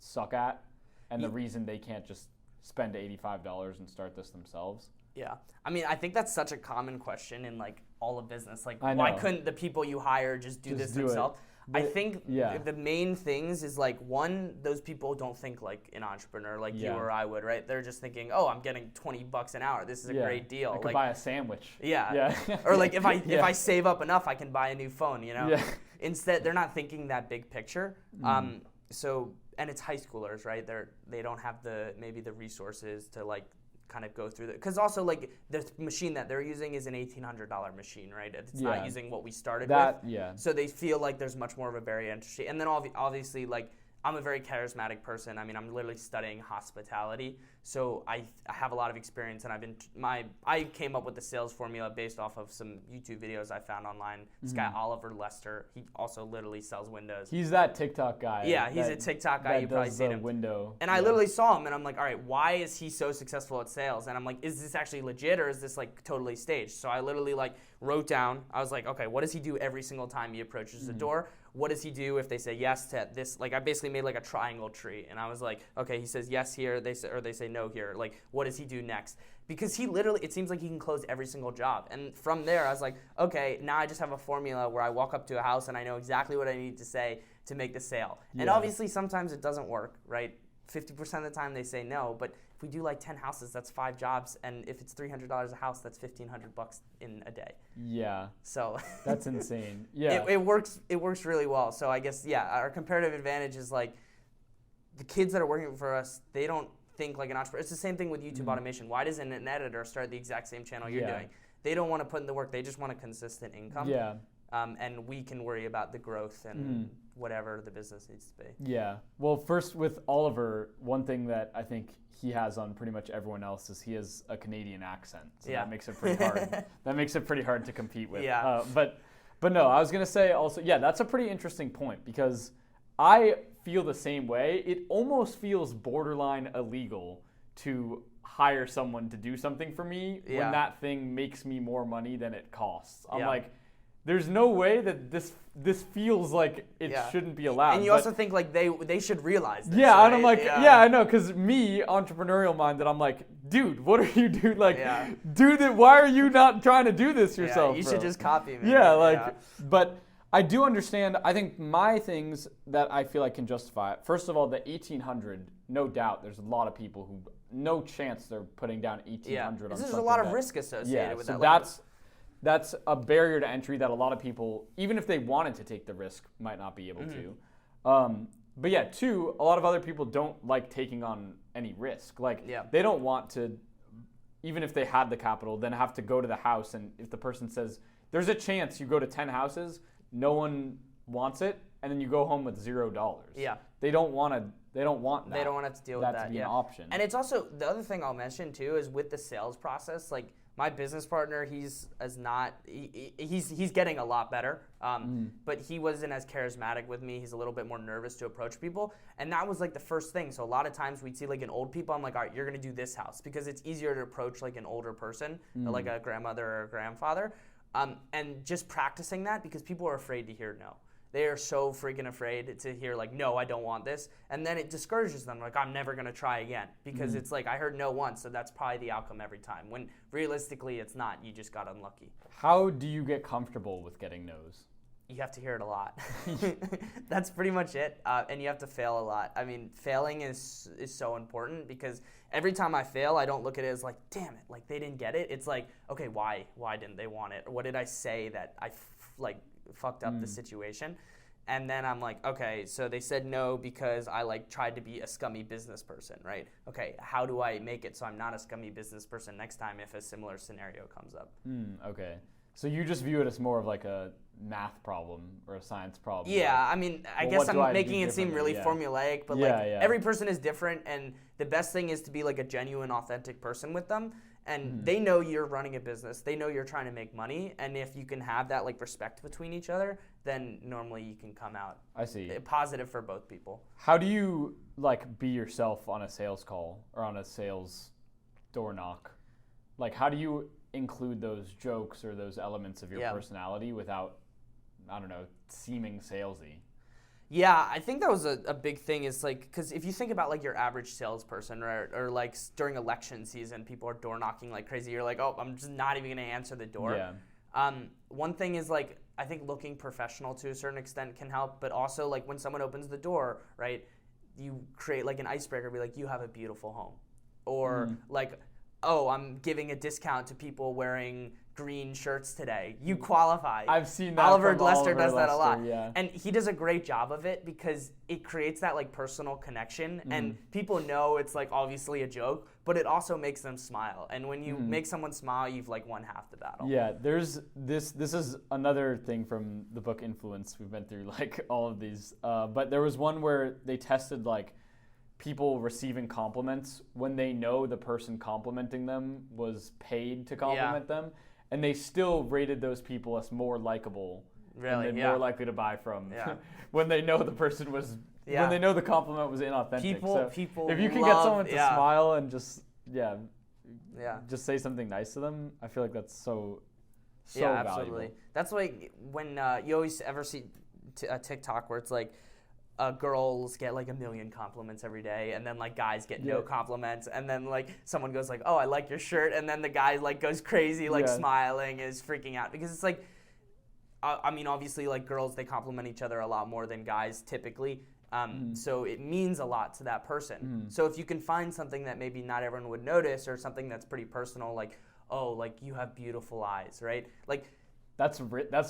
suck at? And the reason they can't just spend $85 and start this themselves? Yeah. I mean, I think that's such a common question in like all of business. Like, why couldn't the people you hire just do this themselves? I think the main things is like, one, those people don't think like an entrepreneur like you or I would, right? They're just thinking, oh, I'm getting $20 an hour. This is a great deal. I could buy a sandwich. Or like if I save up enough, I can buy a new phone, you know? Instead, they're not thinking that big picture. And it's high schoolers, right? They don't have maybe the resources to like kind of go through that, because also like the machine that they're using is an $1,800 machine, right? It's not using what we started with. So they feel like there's much more of a barrier to entry. And then obviously like I'm a very charismatic person. I mean, I'm literally studying hospitality, So I have a lot of experience, and I came up with the sales formula based off of some YouTube videos I found online. This guy Oliver Lester, he also literally sells windows. He's that TikTok guy. Yeah, he's a TikTok guy. That You've probably does seen the him. window. And I literally saw him, and I'm like, all right, why is he so successful at sales? And I'm like, is this actually legit, or is this like totally staged? So I literally like wrote down. I was like, okay, what does he do every single time he approaches the door? What does he do if they say yes to this? Like, I basically made like a triangle tree, and I was like, okay, he says yes here, they say no here. Like, what does he do next? Because he literally, it seems like he can close every single job. And from there, I was like, okay, now I just have a formula where I walk up to a house and I know exactly what I need to say to make the sale. And obviously, sometimes it doesn't work, right? 50% of the time they say no, but if we do like 10 houses, that's 5 jobs, and if it's $300 a house, that's $1,500 in a day. Yeah. So that's insane. Yeah. It works really well. So I guess our comparative advantage is like the kids that are working for us, they don't think like an entrepreneur. It's the same thing with YouTube automation. Why doesn't an editor start the exact same channel you're doing? They don't want to put in the work. They just want a consistent income. Yeah. And we can worry about the growth and whatever the business needs to be. Yeah. Well, first with Oliver, one thing that I think he has on pretty much everyone else is he has a Canadian accent. So that makes it pretty hard. That makes it pretty hard to compete with. Yeah. But no, I was going to say also, that's a pretty interesting point because I feel the same way. It almost feels borderline illegal to hire someone to do something for me when that thing makes me more money than it costs. I'm like, there's no way that this feels like it shouldn't be allowed. And you also think like they should realize this. Yeah, right? and I'm like, I know, because me, entrepreneurial minded, I'm like, dude, what are you doing? Like, dude, why are you not trying to do this yourself? You should just copy me. But I do understand. I think my things that I feel like can justify it. First of all, the 1,800, no doubt, there's a lot of people who, no chance they're putting down 1,800 on something. There's a lot of risk associated with so that. That's a barrier to entry that a lot of people, even if they wanted to take the risk, might not be able to. But two, a lot of other people don't like taking on any risk. Like, they don't want to, even if they had the capital, then have to go to the house. And if the person says, there's a chance you go to 10 houses, no one wants it, and then you go home with $0. Yeah. They don't want that. They don't want to have to deal with that. To be an option. And it's also, the other thing I'll mention too is with the sales process, like, my business partner, he's getting a lot better, but he wasn't as charismatic with me. He's a little bit more nervous to approach people, and that was like the first thing. So a lot of times we'd see like an old people. I'm like, all right, you're gonna do this house because it's easier to approach like an older person, like a grandmother or a grandfather, and just practicing that because people are afraid to hear no. They are so freaking afraid to hear like, no, I don't want this. And then it discourages them. Like, I'm never going to try again because it's like, I heard no once, so that's probably the outcome every time. When realistically, it's not. You just got unlucky. How do you get comfortable with getting no's? You have to hear it a lot. That's pretty much it. And you have to fail a lot. I mean, failing is so important because every time I fail, I don't look at it as like, damn it, like they didn't get it. It's like, okay, why didn't they want it? Or what did I say that I fucked up the situation? And then I'm like, okay, so they said no because I like tried to be a scummy business person, right? Okay, how do I make it so I'm not a scummy business person next time if a similar scenario comes up? Okay. So you just view it as more of like a math problem or a science problem. Yeah, like, I mean, I guess I'm making it seem really formulaic, but every person is different, and the best thing is to be like a genuine, authentic person with them. And they know you're running a business. They know you're trying to make money. And if you can have that like respect between each other, then normally you can come out positive for both people. How do you like be yourself on a sales call or on a sales door knock? Like, how do you include those jokes or those elements of your personality without, I don't know, seeming salesy? Yeah, I think that was a big thing is like, because if you think about like your average salesperson or like during election season, people are door knocking like crazy. You're like, oh, I'm just not even going to answer the door. Yeah. One thing is like, I think looking professional to a certain extent can help, but also like when someone opens the door, right, you create like an icebreaker, be like, you have a beautiful home. Or like, oh, I'm giving a discount to people wearing green shirts today. You qualify. I've seen that. Oliver Lester does that a lot. Yeah. And he does a great job of it because it creates that like personal connection and people know it's like obviously a joke, but it also makes them smile. And when you make someone smile, you've like won half the battle. Yeah, there's this is another thing from the book Influence. We've been through like all of these. But there was one where they tested like people receiving compliments when they know the person complimenting them was paid to compliment them, and they still rated those people as more likable Really? and then Yeah. more likely to buy from Yeah. when they know the person was when they know the compliment was inauthentic. People if you can get love- someone to yeah. smile and just Yeah. just say something nice to them, I feel like that's so Yeah, valuable. absolutely. That's like when you always ever see a TikTok where it's like girls get like 1 million compliments every day, and then like guys get no Yeah. compliments, and then like someone goes like, "Oh, I like your shirt," and then the guy like goes crazy, like Yeah. smiling, is freaking out because it's like, I mean, obviously like girls, they compliment each other a lot more than guys typically. So it means a lot to that person. So if you can find something that maybe not everyone would notice, or something that's pretty personal, like, oh, like you have beautiful eyes, right? Like, That's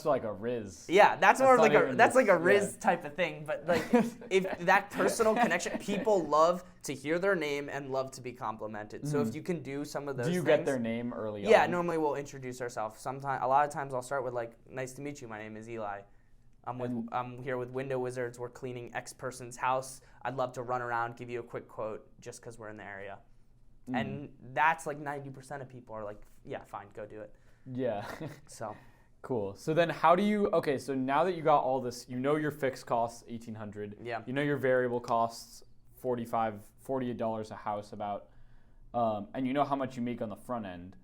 like a Riz. yeah, that's more of not like a even that's like a this- Riz yeah. type of thing. But like, if that personal connection, people love to hear their name and love to be complimented. So if you can do some of those, Do you things, get their name early Yeah, on? normally we'll introduce ourselves. A lot of times I'll start with like, "Nice to meet you. My name is Eli. I'm here with Window Wizards. We're cleaning X person's house. I'd love to run around, give you a quick quote, just because we're in the area." And that's like 90% of people are like, "Yeah, fine, go do it." Yeah. So Cool. So then how do you, okay, so now that you got all this, you know your fixed costs, $1,800. Yeah. You know your variable costs, $48 a house about, and you know how much you make on the front end.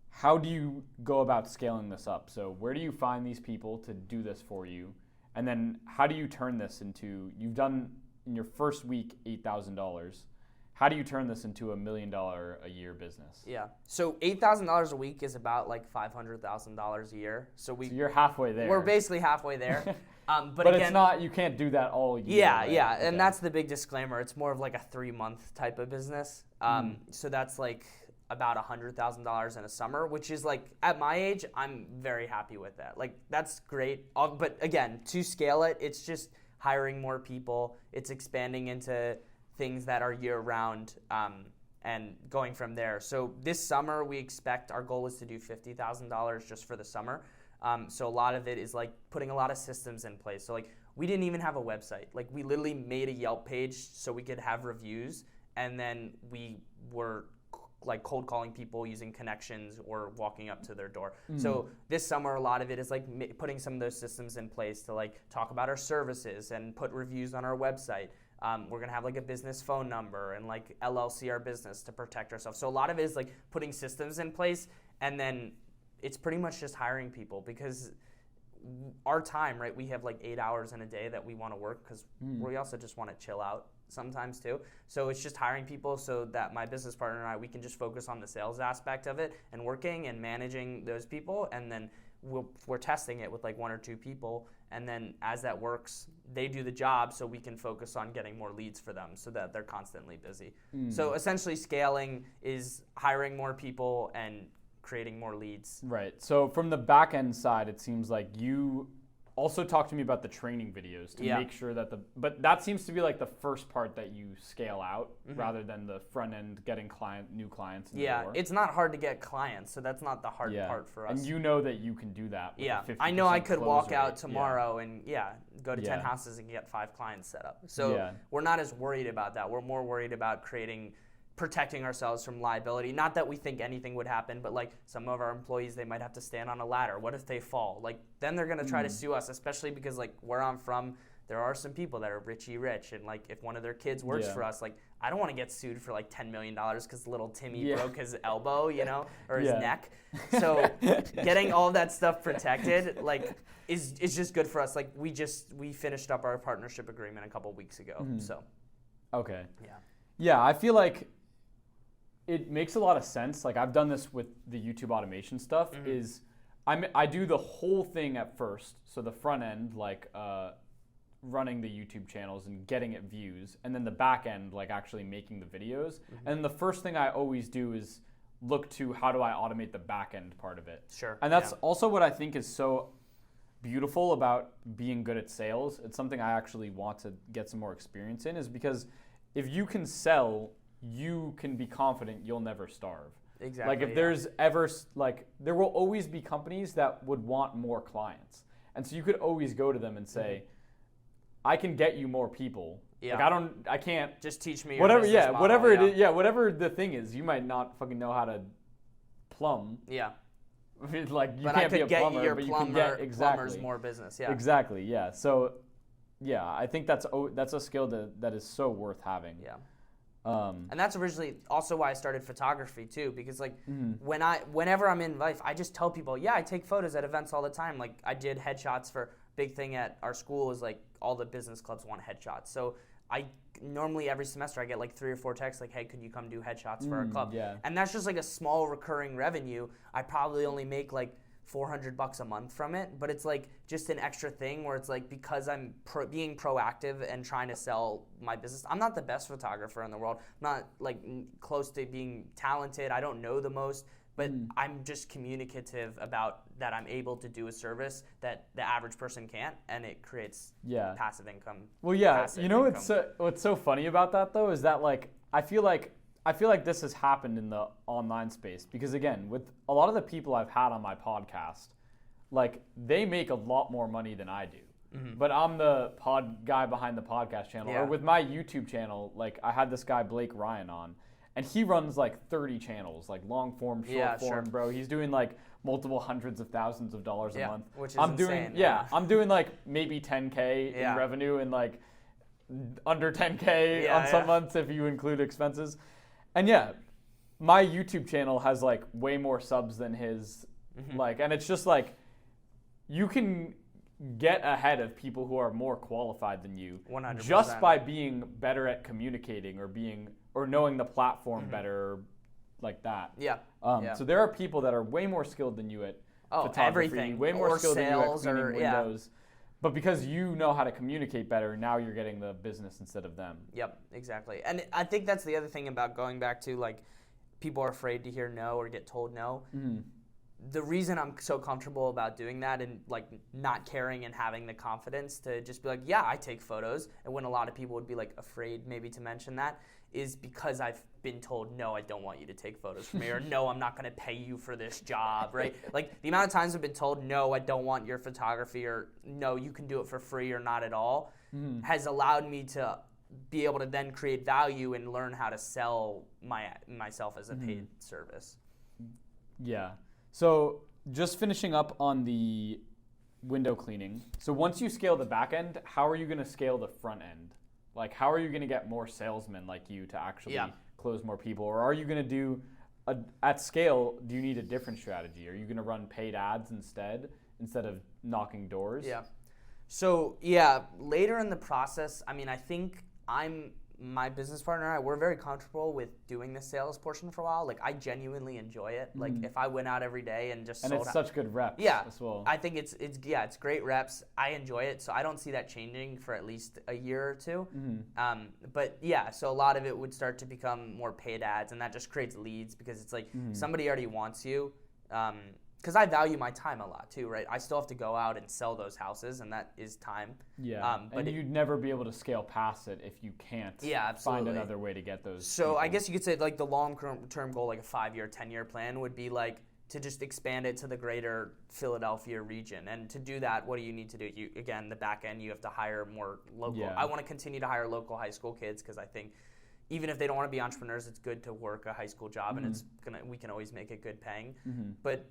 How do you go about scaling this up? So where do you find these people to do this for you? And then how do you turn this into, you've done in your first week $8,000. How do you turn this into $1 million a year business? yeah, so $8,000 a week is about like $500,000 a year. So So you're halfway there. we're basically halfway there. But But again, it's not, you can't do that all year. Yeah, right? yeah, Okay. and that's the big disclaimer. It's more of like a 3-month type of business. So that's like about $100,000 in a summer, which is like, at my age, I'm very happy with that. Like, that's great. But again, to scale it, it's just hiring more people. It's expanding into things that are year-round, and going from there. So this summer, we expect, our goal is to do $50,000 just for the summer. So a lot of it is like putting a lot of systems in place. So like, we didn't even have a website. Like, we literally made a Yelp page so we could have reviews, and then we were like cold calling people using connections or walking up to their door. So this summer, a lot of it is like putting some of those systems in place to like talk about our services and put reviews on our website. We're gonna have like a business phone number and like LLC our business to protect ourselves. So a lot of it is like putting systems in place, and then it's pretty much just hiring people, because our time, right? We have like 8 hours in a day that we want to work, because we also just want to chill out sometimes too. So it's just hiring people so that my business partner and I, we can just focus on the sales aspect of it and working and managing those people, and then we're testing it with like 1 or 2 people, and then as that works, they do the job so we can focus on getting more leads for them so that they're constantly busy. So essentially scaling is hiring more people and creating more leads. Right. So from the back end side, it seems like you also talk to me about the training videos to make sure that but that seems to be like the first part that you scale out rather than the front end getting new clients in the door. It's not hard to get clients, so that's not the hard part for us. And you know that you can do that with a 50% I know I could close walk rate. out tomorrow and go to 10 Yeah. houses and get 5 clients set up. So we're not as worried about that. We're more worried about protecting ourselves from liability. Not that we think anything would happen, but like some of our employees, they might have to stand on a ladder. What if they fall? Like, then they're gonna try to sue us, especially because like where I'm from, there are some people that are rich, and like if one of their kids works for us, like I don't want to get sued for like $10 million because little Timmy broke his elbow, or his neck. So getting all of that stuff protected, like, is just good for us. Like we finished up our partnership agreement a couple weeks ago. So Okay. yeah. Yeah, I feel like it makes a lot of sense. Like I've done this with the YouTube automation stuff. Is I do the whole thing at first, so the front end, like running the YouTube channels and getting it views, and then the back end, like actually making the videos. And the first thing I always do is look to how do I automate the back end part of it. Sure. And that's also what I think is so beautiful about being good at sales. It's something I actually want to get some more experience in, is because if you can sell, you can be confident you'll never starve. Exactly. Like if there's ever, like there will always be companies that would want more clients. And so you could always go to them and say, I can get you more people Yeah. Like I can't. Just teach me your Whatever, business yeah, model, whatever it is, yeah, whatever the thing is, you might not fucking know how to plumb. Yeah. Like you But I can't be could a get plumber, your but you plumber, can get exactly plumbers more business. Yeah. exactly, yeah. So, yeah, I think that's a skill that is so worth having. Yeah. Um, And that's originally also why I started photography too, because like Mm-hmm. whenever I'm in life, I just tell people, yeah, I take photos at events all the time. Like I did headshots for big thing at our school is like all the business clubs want headshots. So I normally every semester I get like 3 or 4 texts like, hey, could you come do headshots for our club? yeah. And that's just like a small recurring revenue. I probably only make like $400 a month from it, but it's like just an extra thing where it's like because I'm being proactive and trying to sell my business. I'm not the best photographer in the world. I'm not like close to being talented. I don't know the most, but I'm just communicative about that I'm able to do a service that the average person can't, and it creates Yeah. passive income. Well, yeah, passive you know income. what's so funny about that though is that like I feel like this has happened in the online space because again, with a lot of the people I've had on my podcast, like they make a lot more money than I do. But I'm the pod guy behind the podcast channel. Yeah. Or with my YouTube channel, like I had this guy Blake Ryan on, and he runs like 30 channels, like long form, short form, sure. bro. He's doing like multiple hundreds of thousands of dollars a Yeah, month. which is I'm insane, doing yeah. I'm doing like maybe 10K Yeah. in revenue and like under 10K Yeah, on some yeah. months if you include expenses. And yeah, my YouTube channel has like way more subs than his, like, and it's just like you can get ahead of people who are more qualified than you 100%. just by being better at communicating or knowing the platform better, or like that. Yeah. Yeah. So there are people that are way more skilled than you at photography, everything. way more Or skilled than you at sales cleaning or- yeah. windows. But because you know how to communicate better, now you're getting the business instead of them. Yep, exactly. And I think that's the other thing about going back to like people are afraid to hear no or get told no. The reason I'm so comfortable about doing that and like not caring and having the confidence to just be like, yeah, I take photos, and when a lot of people would be like afraid maybe to mention that, is because I've been told, no, I don't want you to take photos for me, or no, I'm not going to pay you for this job, right? Like the amount of times I've been told, no, I don't want your photography, or no, you can do it for free or not at all, has allowed me to be able to then create value and learn how to sell myself as a paid service. Yeah. So just finishing up on the window cleaning. So once you scale the back end, how are you going to scale the front end? Like, how are you going to get more salesmen like you to actually close more people? Or are you going to do, at scale, do you need a different strategy? Are you going to run paid ads instead of knocking doors? Yeah. So, yeah, later in the process, I mean, I think my business partner and I, we're very comfortable with doing the sales portion for a while. Like, I genuinely enjoy it. Like, if I went out every day and just And sold it's out, such good reps yeah, as well. I think it's great reps. I enjoy it, so I don't see that changing for at least a year or two. But yeah, so a lot of it would start to become more paid ads, and that just creates leads because it's like somebody already wants you. Because I value my time a lot too, right? I still have to go out and sell those houses, and that is time. Yeah, but and you'd never be able to scale past it if you can't find absolutely. another way to get those. So people. I guess you could say like the long-term goal, like a 5-year, 10-year plan, would be like to just expand it to the greater Philadelphia region. And to do that, what do you need to do? Again, the back end, you have to hire more local. Yeah. I want to continue to hire local high school kids because I think even if they don't want to be entrepreneurs, it's good to work a high school job, and we can always make it good paying. But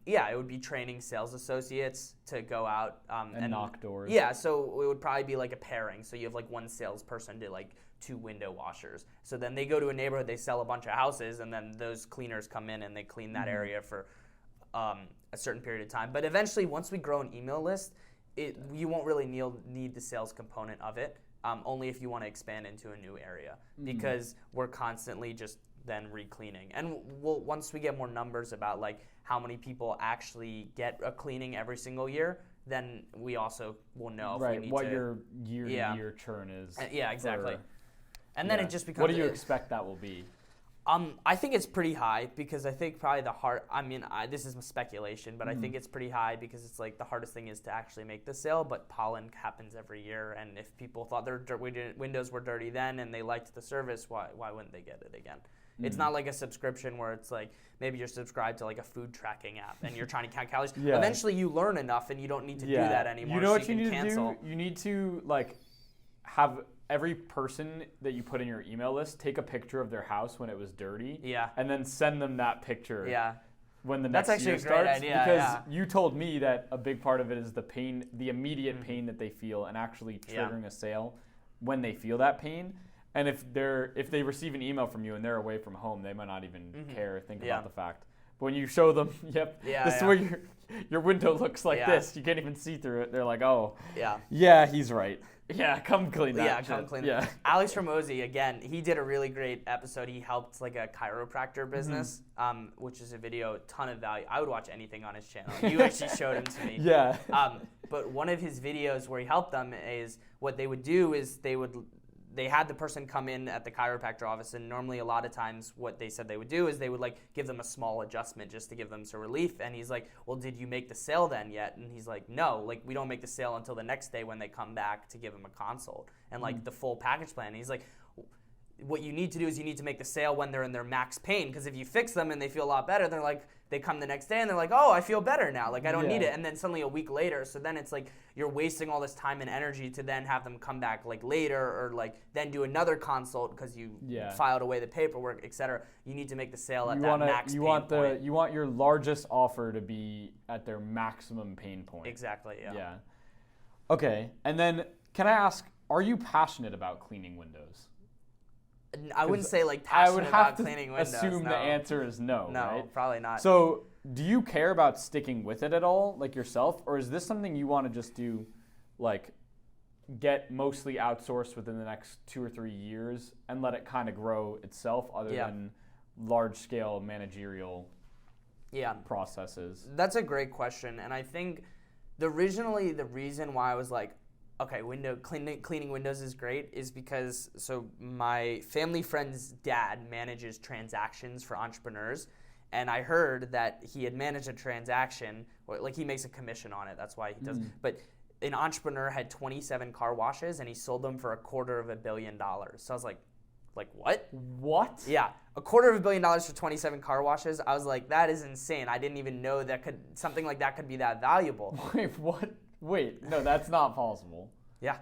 it would be training sales associates to go out and knock doors. Yeah, so it would probably be like a pairing. So you have like one salesperson to like 2 window washers. So then they go to a neighborhood, they sell a bunch of houses, and then those cleaners come in and they clean that area for a certain period of time. But eventually, once we grow an email list, you won't really need the sales component of it. Only if you want to expand into a new area, because we're constantly just then re-cleaning. And once we get more numbers about like how many people actually get a cleaning every single year, then we also will know if we need what to, your year-to-year churn is. yeah, exactly. for- And then yeah. it just becomes. What do you expect that will be? I think it's pretty high because I think probably this is speculation, but I think it's pretty high because it's like the hardest thing is to actually make the sale, but pollen happens every year, and if people thought their windows were dirty then and they liked the service, why wouldn't they get it again? It's not like a subscription where it's like maybe you're subscribed to like a food tracking app and you're trying to count calories. Yeah. Eventually you learn enough and you don't need to do that anymore. You know so what you need can cancel. to do? You need to like have every person that you put in your email list, take a picture of their house when it was dirty. Yeah. And then send them that picture. Yeah. When the That's next actually year a great starts, idea, because yeah. you told me that a big part of it is the pain, the immediate pain that they feel, and actually triggering a sale when they feel that pain. And if they receive an email from you and they're away from home, they might not even care or think about the fact. But when you show them, this is where your window looks like this. You can't even see through it. They're like, oh, yeah, he's right. Yeah, come clean that. Yeah, shit. come clean Yeah. that. Alex Ramosi, again, he did a really great episode. He helped like a chiropractor business, which is a video, a ton of value. I would watch anything on his channel. You actually showed him to me. Yeah. But one of his videos where he helped them is what they would do is they had the person come in at the chiropractor office, and normally a lot of times what they said they would do is they would like give them a small adjustment just to give them some relief. And he's like, well, did you make the sale then yet? And he's like, no, like we don't make the sale until the next day when they come back to give them a consult and like the full package plan. And he's like, what you need to do is you need to make the sale when they're in their max pain, because if you fix them and they feel a lot better, they're like, they come the next day and they're like, oh, I feel better now, like I don't need it. And then suddenly a week later, so then it's like you're wasting all this time and energy to then have them come back like later, or like then do another consult because you filed away the paperwork, etc. You need to make the sale at max pain point. You want your largest offer to be at their maximum pain point. Exactly, Yeah. Okay, and then can I ask, are you passionate about cleaning windows? I wouldn't say like passionate about cleaning windows. I would have to assume no. the answer is no, No, right? probably not. So do you care about sticking with it at all, like yourself? Or is this something you want to just do, like get mostly outsourced within the next 2 or 3 years and let it kind of grow itself other than large-scale managerial processes? That's a great question. And I think originally the reason why I was like, okay, cleaning windows is great is because my family friend's dad manages transactions for entrepreneurs, and I heard that he had managed a transaction, or like he makes a commission on it. That's why he does. But an entrepreneur had 27 car washes and he sold them for $250 million. So I was like what? What? Yeah, $250 million for 27 car washes. I was like, that is insane. I didn't even know that something like that could be that valuable. Wait, what? Wait, no, that's not possible. Yeah.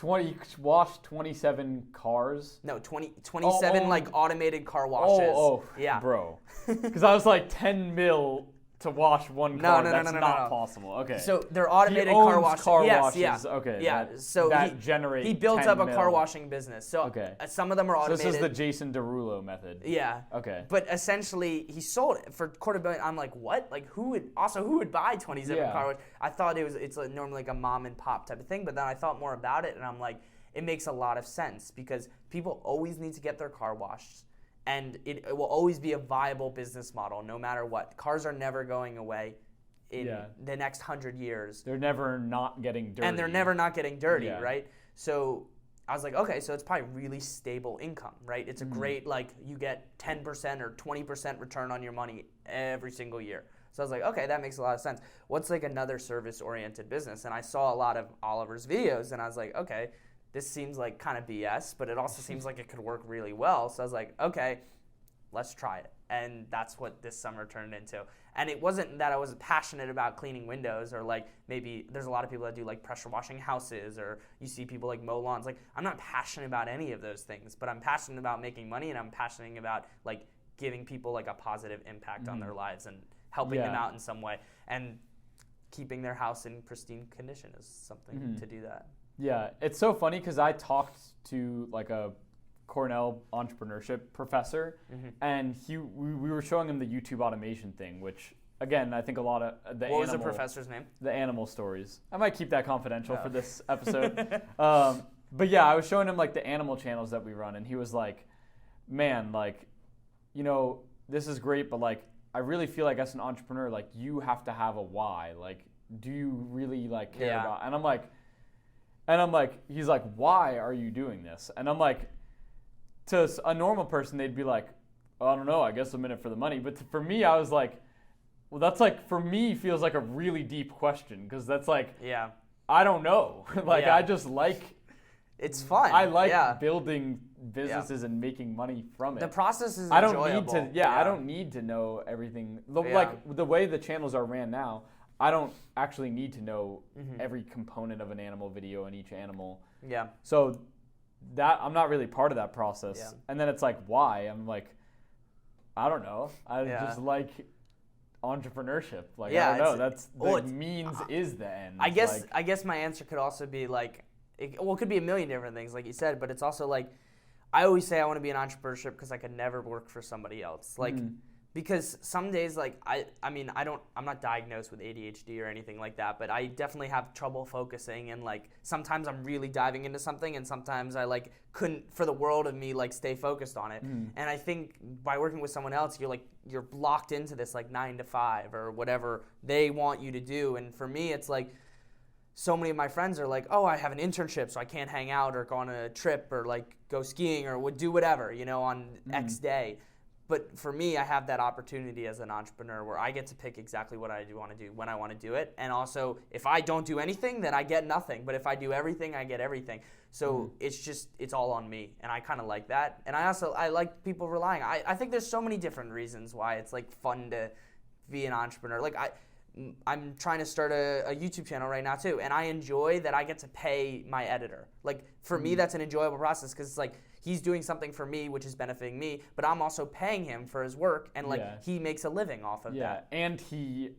You washed 27 cars? No, 27 like automated car washes. Yeah. Bro. Because I was like 10 mil to wash one car. That's not possible. Okay. So they're automated he owns car washes. washes. Okay. Yeah. That generates. He built up a car washing business. So some of them are automated. So this is the Jason Derulo method. Yeah. Okay. But essentially, he sold it for $250 million. I'm like, what? Like, who would buy 27 car washes? I thought it's normally like a mom and pop type of thing. But then I thought more about it, and I'm like, it makes a lot of sense because people always need to get their car washed. And it will always be a viable business model no matter what. Cars are never going away in the next 100 years. They're never not getting dirty. And they're never not getting dirty, right? So I was like, okay, so it's probably really stable income, right? It's a great, like, you get 10% or 20% return on your money every single year. So I was like, okay, that makes a lot of sense. What's like another service-oriented business? And I saw a lot of Oliver's videos, and I was like, okay, this seems like kind of BS, but it also seems like it could work really well. So I was like, okay, let's try it. And that's what this summer turned into. And it wasn't that I was passionate about cleaning windows, or like maybe there's a lot of people that do like pressure washing houses, or you see people like mow lawns. Like, I'm not passionate about any of those things, but I'm passionate about making money, and I'm passionate about like giving people like a positive impact on their lives and helping them out in some way. And keeping their house in pristine condition is something to do that. Yeah, it's so funny because I talked to like a Cornell entrepreneurship professor, and we were showing him the YouTube automation thing, which again I think a lot of What was the professor's name? The animal stories. I might keep that confidential for this episode. But yeah, I was showing him like the animal channels that we run, and he was like, "Man, like, you know, this is great, but like, I really feel like as an entrepreneur, like, you have to have a why. Like, do you really like care about?" And I'm like, he's like, "Why are you doing this?" And I'm like, to a normal person, they'd be like, "Oh, I don't know, I guess I'm in it for the money." But for me, I was like, well, that's like, for me, feels like a really deep question, because that's like, I don't know. Like, I just like, it's fun. I like building businesses and making money from it. The process is enjoyable. enjoyable. I don't need to know everything. Like, the way the channels are ran now, I don't actually need to know every component of an animal video and each animal. Yeah. So that I'm not really part of that process. Yeah. And then it's like, why? I'm like, I don't know. I Yeah. just like entrepreneurship. Like, Yeah, I don't know. it's- That's well, the it's- means is the end. I guess Like, I guess my answer could also be like, it could be a million different things, like you said, but it's also like, I always say I want to be an entrepreneurship because I could never work for somebody else. Like, because some days, like I'm not diagnosed with ADHD or anything like that, but I definitely have trouble focusing, and like sometimes I'm really diving into something, and sometimes I like couldn't for the world of me like stay focused on it. And I think by working with someone else, you're locked into this like 9 to 5 or whatever they want you to do. And for me, it's like, so many of my friends are like, oh, I have an internship, so I can't hang out or go on a trip or like go skiing or would do whatever, on X day. But for me, I have that opportunity as an entrepreneur where I get to pick exactly what I do want to do when I want to do it. And also, if I don't do anything, then I get nothing. But if I do everything, I get everything. So it's all on me. And I kind of like that. And I like people relying. I think there's so many different reasons why it's like fun to be an entrepreneur. Like I'm trying to start a YouTube channel right now too, and I enjoy that I get to pay my editor. Like for me, that's an enjoyable process because it's like he's doing something for me, which is benefiting me, but I'm also paying him for his work, and like he makes a living off of that. Yeah, and he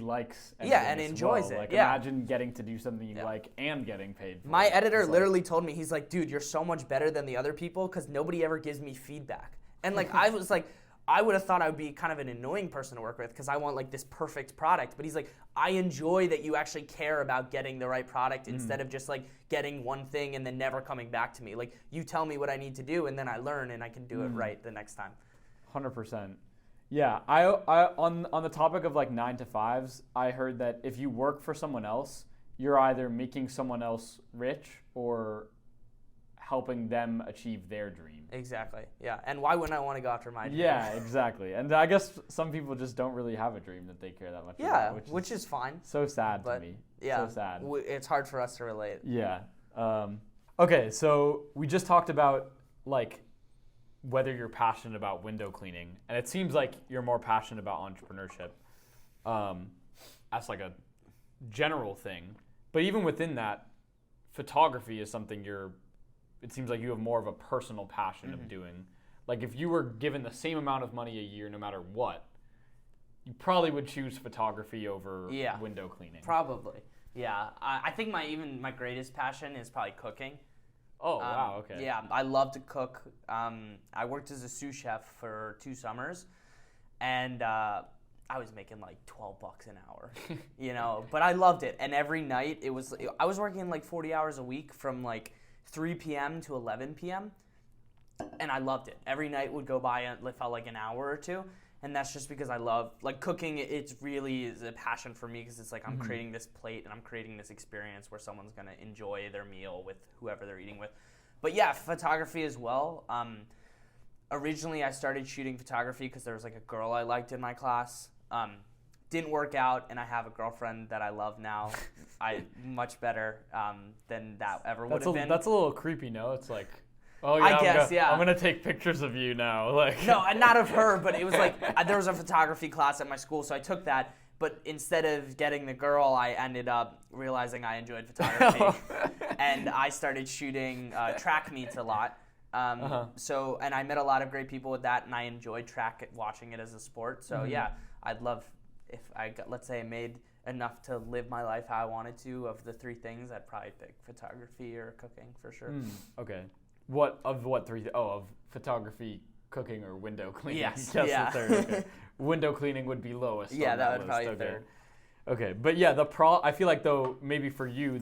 likes and editing as enjoys well. it. Like Yeah. Imagine getting to do something you like and getting paid for My it. editor It's literally told me, he's like, dude, you're so much better than the other people because nobody ever gives me feedback. And like I was like, I would have thought I would be kind of an annoying person to work with because I want like this perfect product. But he's like, I enjoy that you actually care about getting the right product instead of just like getting one thing and then never coming back to me. Like you tell me what I need to do and then I learn and I can do it right the next time. 100%. Yeah, I on the topic of like 9 to 5s, I heard that if you work for someone else, you're either making someone else rich or helping them achieve their dream. Exactly. Yeah. And why wouldn't I want to go after my dream? Yeah, exactly. And I guess some people just don't really have a dream that they care that much Yeah, about, which is fine. so sad But to me. yeah, So sad. It's hard for us to relate. Yeah. Okay, so we just talked about like whether you're passionate about window cleaning, and it seems like you're more passionate about entrepreneurship. That's like a general thing, but even within that, photography is something it seems like you have more of a personal passion of doing. Like if you were given the same amount of money a year, no matter what, you probably would choose photography over window cleaning. Probably. Yeah. I think my greatest passion is probably cooking. Oh, wow, okay. Yeah, I love to cook. I worked as a sous chef for 2 summers, and I was making like $12 an hour, but I loved it. And every night I was working like 40 hours a week from like 3 p.m. to 11 p.m. and I loved it. Every night would go by and it felt like an hour or two. And that's just because I love, like cooking, it really is a passion for me because it's like I'm creating this plate and I'm creating this experience where someone's going to enjoy their meal with whoever they're eating with. But yeah, photography as well. Originally, I started shooting photography because there was like a girl I liked in my class. Didn't work out, and I have a girlfriend that I love now. Much better than that ever would have been. That's a little creepy, no? It's like, oh yeah, I guess, I'm gonna take pictures of you now. Like no, and not of her, but it was like there was a photography class at my school, so I took that. But instead of getting the girl, I ended up realizing I enjoyed photography, and I started shooting track meets a lot. So, and I met a lot of great people with that, and I enjoyed watching it as a sport. So yeah, I'd love if let's say I made enough to live my life how I wanted to. Of the 3 things, I'd probably pick photography or cooking for sure. Okay. What 3? Of photography, cooking, or window cleaning? Yes. Yes, Yeah. the 3rd. Okay. Window cleaning would be lowest. Yeah, on that that would list. probably be Okay. 3rd. Okay, but yeah, I feel like though maybe for you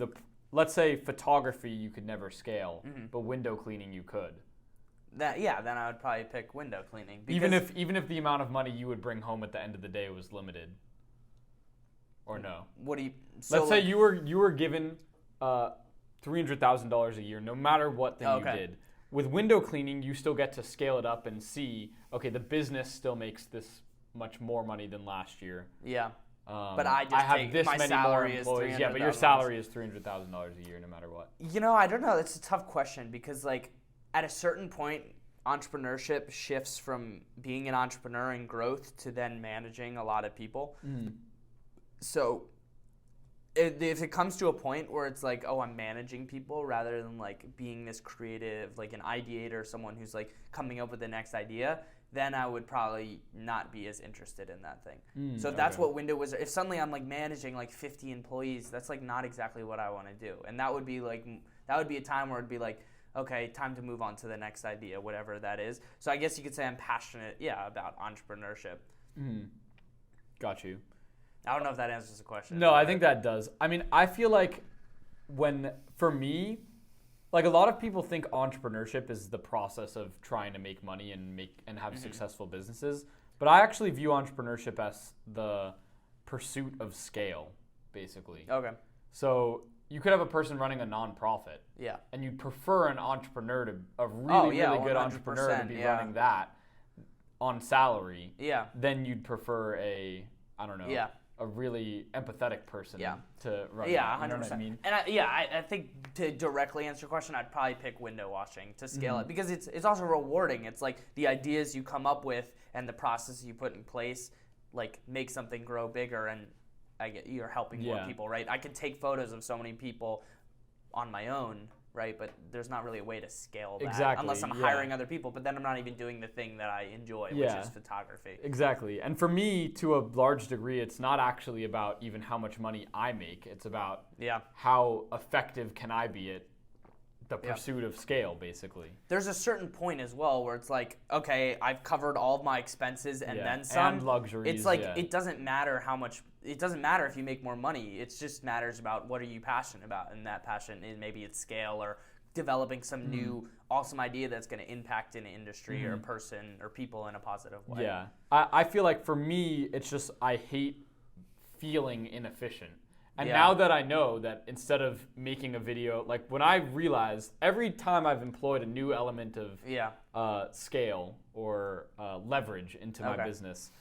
let's say photography you could never scale, but window cleaning you could. Then I would probably pick window cleaning. Even if the amount of money you would bring home at the end of the day was limited. Or no? What do you? Let's say you were given $300,000 a year, no matter what thing you did. With window cleaning, you still get to scale it up and see, okay, the business still makes this much more money than last year. Yeah. But I have this my many salary more is employees. Yeah, but your $300,000. salary is $300,000 a year, no matter what. I don't know. That's a tough question because, like, at a certain point, entrepreneurship shifts from being an entrepreneur and growth to then managing a lot of people. So if it comes to a point where it's like, oh, I'm managing people rather than like being this creative, like an ideator, someone who's like coming up with the next idea, then I would probably not be as interested in that thing. So if that's what Window Wizard, if suddenly I'm like managing like 50 employees, that's like not exactly what I want to do. And that would be a time where it'd be like, okay, time to move on to the next idea, whatever that is. So I guess you could say I'm passionate, about entrepreneurship. Got you. I don't know if that answers the question. No, I think that does. I mean, I feel like for me, like a lot of people think entrepreneurship is the process of trying to make money and have successful businesses. But I actually view entrepreneurship as the pursuit of scale, basically. Okay. So you could have a person running a nonprofit. Yeah. And you'd prefer a really good 100%, entrepreneur to be running that on salary. Yeah. Then you'd prefer a really empathetic person to run. Yeah, 100%. You know what I mean? And I think to directly answer your question, I'd probably pick window washing to scale it because it's also rewarding. It's like the ideas you come up with and the process you put in place, like make something grow bigger, and you're helping more people, right? I could take photos of so many people on my own, right? But there's not really a way to scale that unless I'm hiring other people. But then I'm not even doing the thing that I enjoy, which is photography. Exactly. And for me, to a large degree, it's not actually about even how much money I make. It's about how effective can I be at the pursuit of scale, basically. There's a certain point as well where it's like, okay, I've covered all of my expenses and then some. And luxuries. It's like it doesn't matter how much. It doesn't matter if you make more money. It just matters about what are you passionate about, and that passion is maybe it's scale or developing some new awesome idea that's going to impact an industry or a person or people in a positive way. Yeah, I feel like for me, it's just I hate feeling inefficient. And now that I know that instead of making a video, like when I realized every time I've employed a new element of scale or leverage into my business,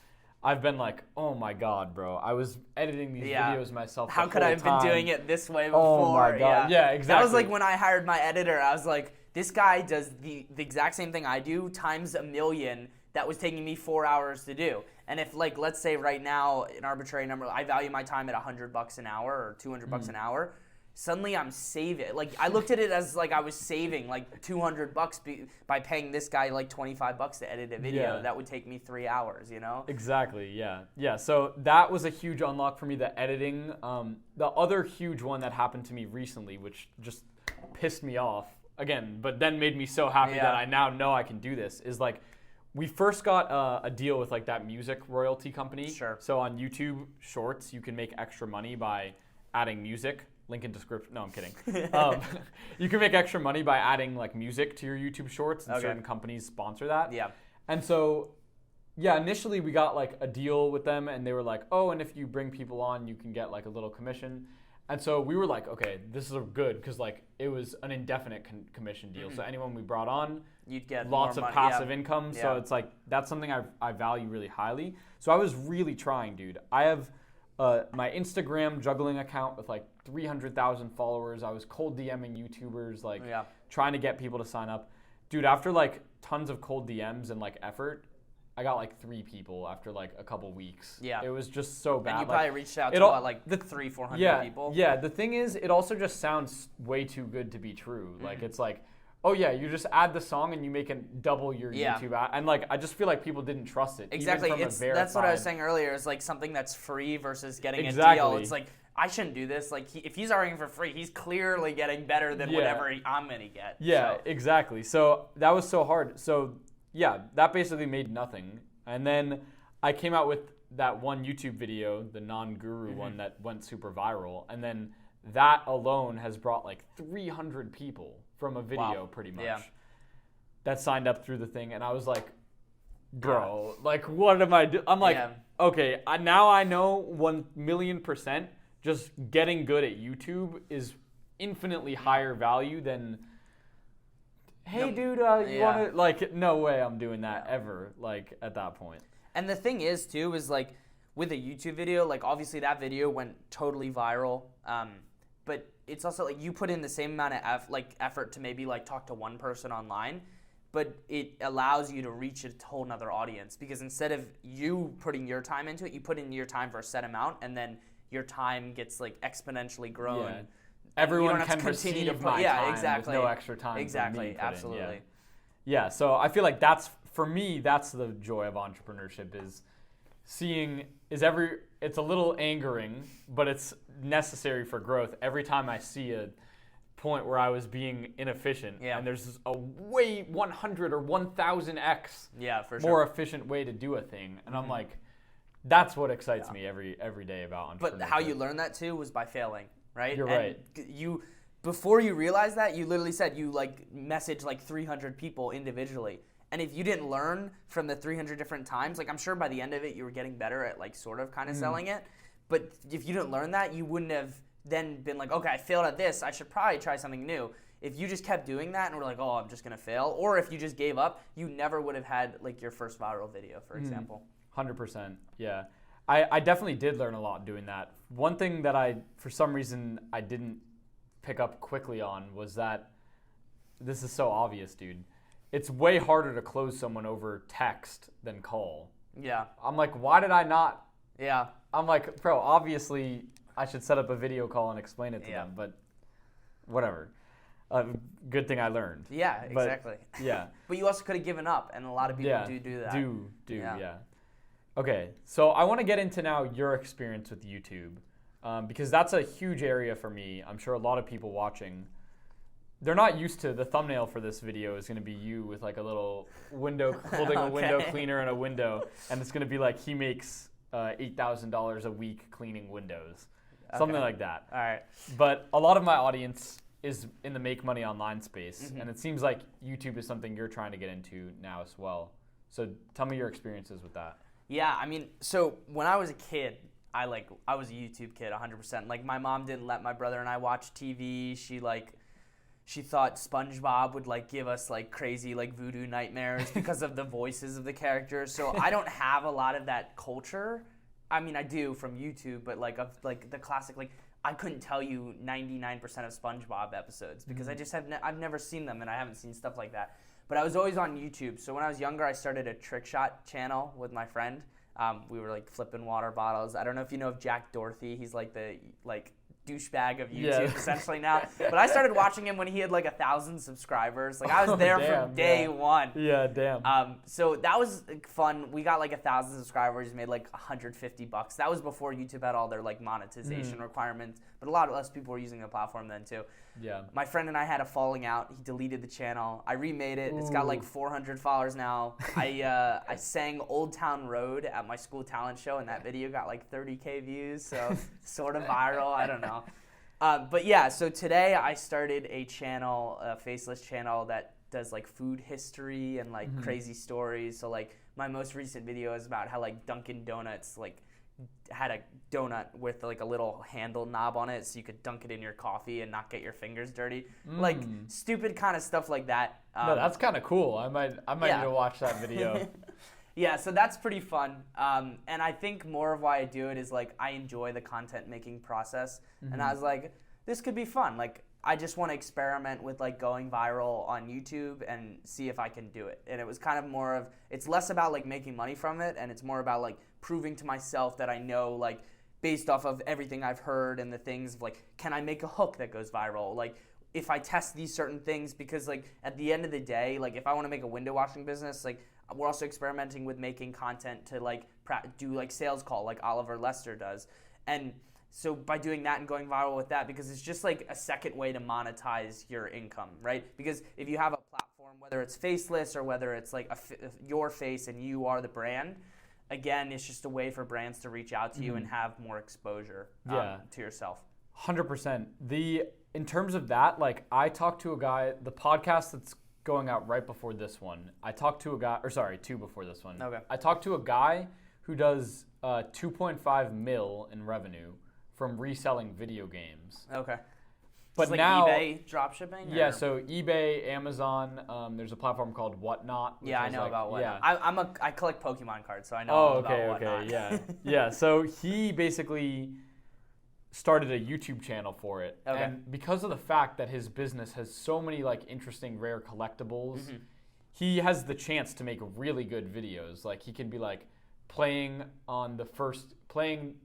I've been like, oh my God, bro, I was editing these videos myself. How could I have been doing it this way before? Oh my God. Yeah, exactly. That was like when I hired my editor, I was like, this guy does the exact same thing I do times a million. That was taking me 4 hours to do. And if, like, let's say right now, an arbitrary number, I value my time at $100 an hour or $200 an hour, suddenly I'm saving. Like, I looked at it as, like, I was saving, like, $200 by paying this guy, like, $25 to edit a video. That would take me 3 hours, you know? Exactly, yeah. Yeah, so that was a huge unlock for me, the editing. The other huge one that happened to me recently, which just pissed me off, again, but then made me so happy that I now know I can do this, is, like, we first got a deal with like that music royalty company. Sure. So on YouTube Shorts, you can make extra money by adding music. Link in description. No, I'm kidding. You can make extra money by adding like music to your YouTube Shorts, and certain companies sponsor that. Yeah. And so, initially we got like a deal with them, and they were like, oh, and if you bring people on, you can get like a little commission. And so we were like, okay, this is good because like it was an indefinite commission deal. So anyone we brought on, you'd get lots more of money. passive income. So it's like that's something I value really highly. So I was really trying, dude. I have my Instagram juggling account with like 300,000 followers. I was cold DMing YouTubers, like trying to get people to sign up. Dude, after like tons of cold DMs and like effort, I got like 3 people after like a couple weeks. Yeah. It was just so bad. And you probably reached out to like 300-400 people. Yeah, the thing is, it also just sounds way too good to be true. Like it's like, oh yeah, you just add the song and you make it double your YouTube ad. And like, I just feel like people didn't trust it. Exactly. That's what I was saying earlier. Is like something that's free versus getting a deal. It's like, I shouldn't do this. Like, if he's arguing for free, he's clearly getting better than whatever I'm going to get. Yeah, exactly. So that was so hard. So yeah, that basically made nothing. And then I came out with that one YouTube video, the non-guru one that went super viral. And then that alone has brought like 300 people from a video pretty much that signed up through the thing. And I was like, bro, like what am I doing? I'm like, okay, now I know 1,000,000% just getting good at YouTube is infinitely higher value than... Hey, dude, you want to, like, no way I'm doing that ever, like, at that point. And the thing is, too, is, like, with a YouTube video, like, obviously that video went totally viral, but it's also, like, you put in the same amount of, effort to maybe, like, talk to one person online, but it allows you to reach a whole nother audience, because instead of you putting your time into it, you put in your time for a set amount, and then your time gets like exponentially grown. Yeah. You Everyone don't have can to continue to receive put- my yeah, time. exactly. There's no extra time. Exactly, for me to put in. absolutely. Yeah, so I feel like that's, for me, that's the joy of entrepreneurship, is seeing, it's a little angering, but it's necessary for growth. Every time I see a point where I was being inefficient, Yeah. and there's a way 100 or 1000x Yeah, for sure. more efficient way to do a thing, and I'm like, that's what excites me every day about entrepreneurship. But how you learned that too was by failing, right? You're And right. You, before you realized that, you literally said you like messaged like 300 people individually. And if you didn't learn from the 300 different times, like I'm sure by the end of it you were getting better at like sort of kind of selling it. But if you didn't learn that, you wouldn't have then been like, okay, I failed at this. I should probably try something new. If you just kept doing that and were like, oh, I'm just gonna fail, or if you just gave up, you never would have had like your first viral video, for example. 100%, yeah. I definitely did learn a lot doing that. One thing that for some reason, I didn't pick up quickly on was that, this is so obvious, dude. It's way harder to close someone over text than call. Yeah, I'm like, why did I not? yeah, I'm like, bro, obviously I should set up a video call and explain it to Yeah. them, but whatever. Good thing I learned. yeah, But, exactly. Yeah. But you also could have given up, and a lot of people Yeah, do that. Do, Yeah. yeah. Okay, so I want to get into now your experience with YouTube, because that's a huge area for me. I'm sure a lot of people watching, they're not used to, the thumbnail for this video is going to be you with like a little window, holding a window Okay. cleaner and a window, and it's going to be like he makes $8,000 a week cleaning windows, something Okay. like that. All right. But a lot of my audience is in the make money online space, and it seems like YouTube is something you're trying to get into now as well. So tell me your experiences with that. Yeah, I mean, so when I was a kid, I was a YouTube kid 100%. Like my mom didn't let my brother and I watch TV. She thought SpongeBob would like give us like crazy like voodoo nightmares because of the voices of the characters. So I don't have a lot of that culture. I mean, I do from YouTube, but like of like the classic, like I couldn't tell you 99% of SpongeBob episodes because I just I've never seen them and I haven't seen stuff like that. But I was always on YouTube. So when I was younger, I started a trick shot channel with my friend. We were like flipping water bottles. I don't know if you know of Jack Dorothy. He's like the douchebag of YouTube Yeah. essentially now. But I started watching him when he had like 1,000 subscribers. Like I was there damn, from day yeah. one. Yeah, damn. So that was like, fun. We got like 1,000 subscribers, made like $150. That was before YouTube had all their like monetization requirements. But a lot less people were using the platform then too. Yeah. My friend and I had a falling out. He deleted the channel. I remade it. It's got like 400 followers now. I sang Old Town Road at my school talent show, and that video got like 30K views, so sort of viral. I don't know. But yeah, so today I started a channel, a faceless channel that does like food history and like crazy stories. So like my most recent video is about how like Dunkin' Donuts like had a donut with like a little handle knob on it so you could dunk it in your coffee and not get your fingers dirty. Like stupid kind of stuff like that. No, that's kind of cool. I might yeah. need to watch that video. Yeah, so that's pretty fun. And I think more of why I do it is like I enjoy the content making process. And I was like, this could be fun. Like I just want to experiment with like going viral on YouTube and see if I can do it. And it was kind of more of, it's less about like making money from it and it's more about like proving to myself that I know like based off of everything I've heard and the things of like, can I make a hook that goes viral? Like if I test these certain things, because like at the end of the day, like if I want to make a window washing business, like we're also experimenting with making content to like do like sales call like Oliver Lester does. And so by doing that and going viral with that, because it's just like a second way to monetize your income, right? Because if you have a platform, whether it's faceless or whether it's like your face and you are the brand, again, it's just a way for brands to reach out to you and have more exposure to yourself. 100%. In terms of that, like I talked to a guy, the podcast that's going out right before this one, I talked to a guy, or sorry, two before this one. Okay. I talked to a guy who does 2.5 mil in revenue from reselling video games. Okay. But Just like now, eBay dropshipping? yeah, or- so eBay, Amazon, there's a platform called Whatnot. which Yeah, I is know like, about Whatnot. Yeah. I collect Pokemon cards, so I know Oh, all okay, about Whatnot. okay, yeah. Yeah, so he basically started a YouTube channel for it. Okay. And because of the fact that his business has so many like interesting rare collectibles, he has the chance to make really good videos. Like he can be like, playing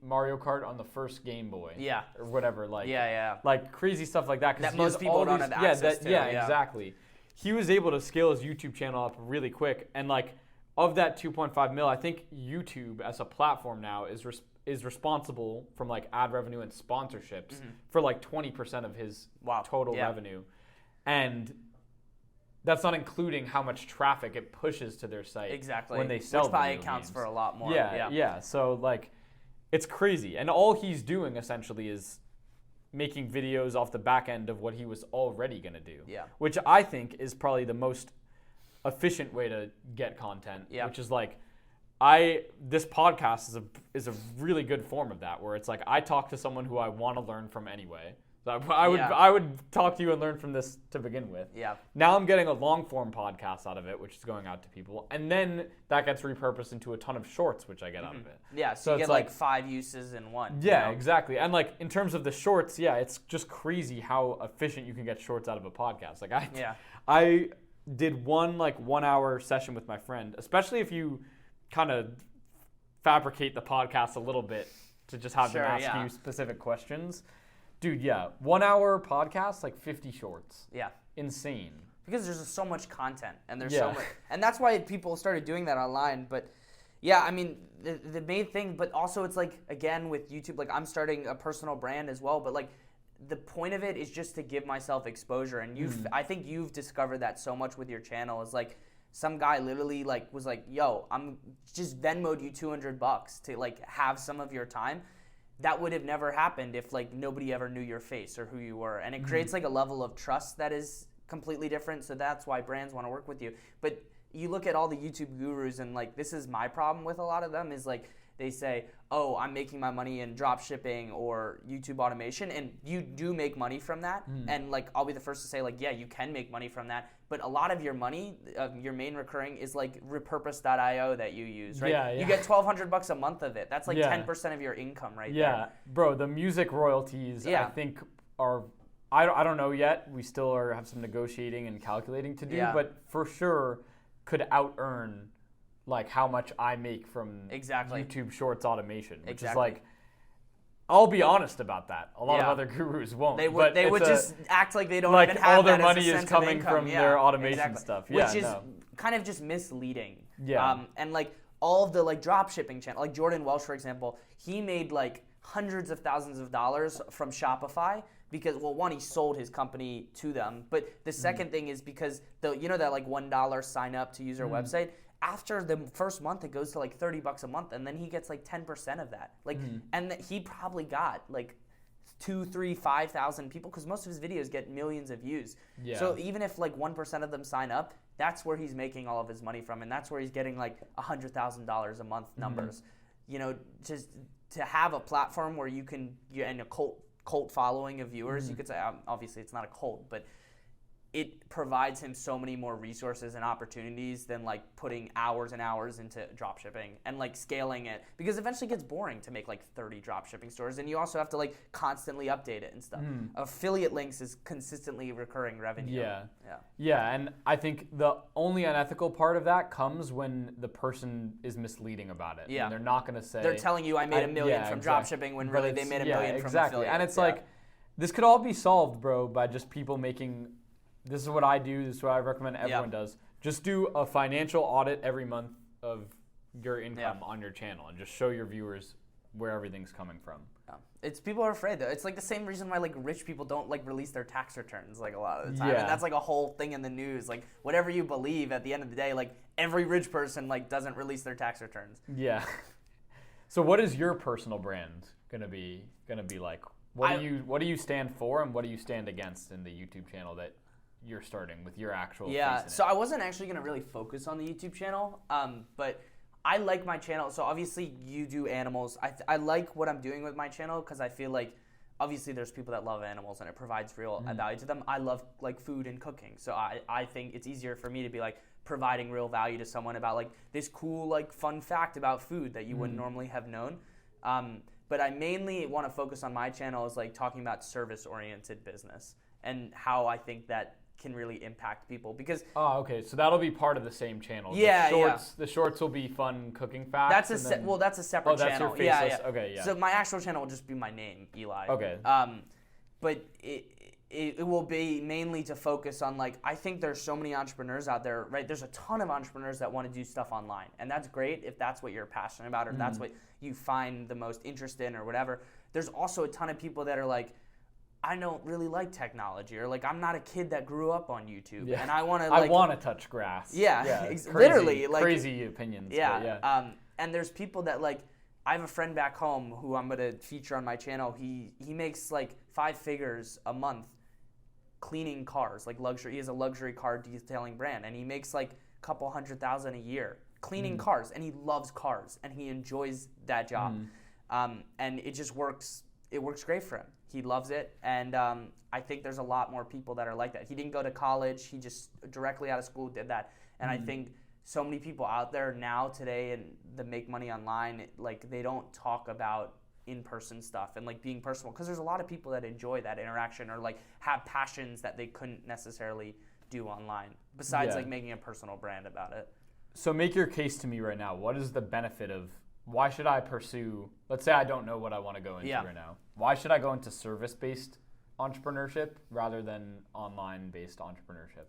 Mario Kart on the first Game Boy. Yeah. Or whatever, like Yeah. like crazy stuff like that. That most people don't have access to. Yeah, exactly. He was able to scale his YouTube channel up really quick, and like of that 2.5 mil, I think YouTube as a platform now is responsible from like ad revenue and sponsorships for like 20% of his total revenue, and that's not including how much traffic it pushes to their site. Exactly. When they sell which probably video accounts games. for a lot more. Yeah. So like, it's crazy, and all he's doing essentially is making videos off the back end of what he was already gonna do. Yeah. Which I think is probably the most efficient way to get content. Yeah. Which is like, this podcast is a really good form of that, where it's like I talk to someone who I want to learn from anyway. So I would talk to you and learn from this to begin with. Yeah. Now I'm getting a long form podcast out of it, which is going out to people, and then that gets repurposed into a ton of shorts, which I get out of it. Yeah, so you it's get like 5 uses in one. Yeah, you know? exactly. And like in terms of the shorts, yeah, it's just crazy how efficient you can get shorts out of a podcast. Like I did one 1 hour session with my friend, especially if you kind of fabricate the podcast a little bit to just have them ask you specific questions. Dude, 1 hour podcast, like 50 shorts. Yeah. Insane. Because there's just so much content, and there's so much, and that's why people started doing that online. But yeah, I mean, the main thing, but also it's like, again, with YouTube, like I'm starting a personal brand as well, but like the point of it is just to give myself exposure. And I think you've discovered that so much with your channel, is like some guy literally like was like, yo, I'm just Venmo'd you $200 to like have some of your time. That would have never happened if like nobody ever knew your face or who you were. And it creates like a level of trust that is completely different. So that's why brands want to work with you. But you look at all the YouTube gurus, and like this is my problem with a lot of them, is like they say, oh, I'm making my money in drop shipping or YouTube automation, and you do make money from that. And like I'll be the first to say, like, yeah, you can make money from that. But a lot of your money, your main recurring, is like repurpose.io that you use, right? Yeah. You get $1,200 a month of it. That's like 10% of your income right there. Yeah, bro, the music royalties, I think, are, I don't know yet. We still have some negotiating and calculating to do, but for sure could out-earn like how much I make from YouTube Shorts automation, which is like, I'll be honest about that. A lot of other gurus won't. They would just act like they don't even have all their that money as a is sense coming of from their automation stuff. Which is kind of just misleading. Yeah. And like all of the like drop shipping channel, like Jordan Welsh, for example, he made like hundreds of thousands of dollars from Shopify because, well, one, he sold his company to them, but the second thing is because that like $1 sign up to use their website. After the first month, it goes to like $30 a month, and then he gets like 10% of that. Like, and he probably got like 2,000, 3,000, 5,000 people, because most of his videos get millions of views. Yeah. So even if like 1% of them sign up, that's where he's making all of his money from, and that's where he's getting like $100,000 a month numbers. You know, just to have a platform where you can, and a cult following of viewers, you could say, obviously it's not a cult, but it provides him so many more resources and opportunities than like putting hours and hours into drop shipping and like scaling it, because eventually it gets boring to make like 30 drop shipping stores, and you also have to like constantly update it and stuff. Affiliate links is consistently recurring revenue. Yeah, and I think the only unethical part of that comes when the person is misleading about it. Yeah. And they're not going to say, they're telling you I made $1 million from drop shipping when really they made $1 million from affiliate. And it's like, this could all be solved, bro, by just people making, this is what I do, this is what I recommend everyone does. Just do a financial audit every month of your income on your channel and just show your viewers where everything's coming from. It's, people are afraid though. It's like the same reason why like rich people don't like release their tax returns like a lot of the time. Yeah. And that's like a whole thing in the news. Like whatever you believe, at the end of the day, like every rich person like doesn't release their tax returns. Yeah. So what is your personal brand gonna be like? What do you stand for, and what do you stand against in the YouTube channel that you're starting with your actual face in it? So I wasn't actually going to really focus on the YouTube channel, but I like my channel. So obviously you do animals. I like what I'm doing with my channel because I feel like obviously there's people that love animals and it provides real value to them. I love like food and cooking. So I think it's easier for me to be like providing real value to someone about like this cool like fun fact about food that you wouldn't normally have known. But I mainly want to focus on my channel is like talking about service-oriented business and how I think that can really impact people because Oh, okay. So that'll be part of the same channel. Yeah, The shorts will be fun cooking facts. that's a and then- that's a separate Oh, that's channel. your Yeah, faceless- yeah. okay, yeah. So my actual channel will just be my name, Eli. Okay. But it will be mainly to focus on like I think there's so many entrepreneurs out there, right? There's a ton of entrepreneurs that want to do stuff online, and that's great if that's what you're passionate about or if that's what you find the most interest in or whatever. There's also a ton of people that are like, I don't really like technology, or like I'm not a kid that grew up on YouTube, Yeah. and I want to. I Like, want to touch grass. Yeah, crazy, literally, like crazy opinions. Yeah. but yeah. And there's people that like. I have a friend back home who I'm gonna feature on my channel. He makes like 5 figures a month cleaning cars, like luxury. He has a luxury car detailing brand, and he makes like a couple $100,000 a year cleaning cars, and he loves cars, and he enjoys that job. And it just works. It works great for him. He loves it, and I think there's a lot more people that are like that. He didn't go to college. He just directly out of school did that, and I think so many people out there now today and that make money online, like they don't talk about in-person stuff and like being personal because there's a lot of people that enjoy that interaction or like have passions that they couldn't necessarily do online besides Yeah. like making a personal brand about it. So make your case to me right now. What is the benefit of why should I pursue, let's say I don't know what I want to go into right now. Why should I go into service-based entrepreneurship rather than online-based entrepreneurship?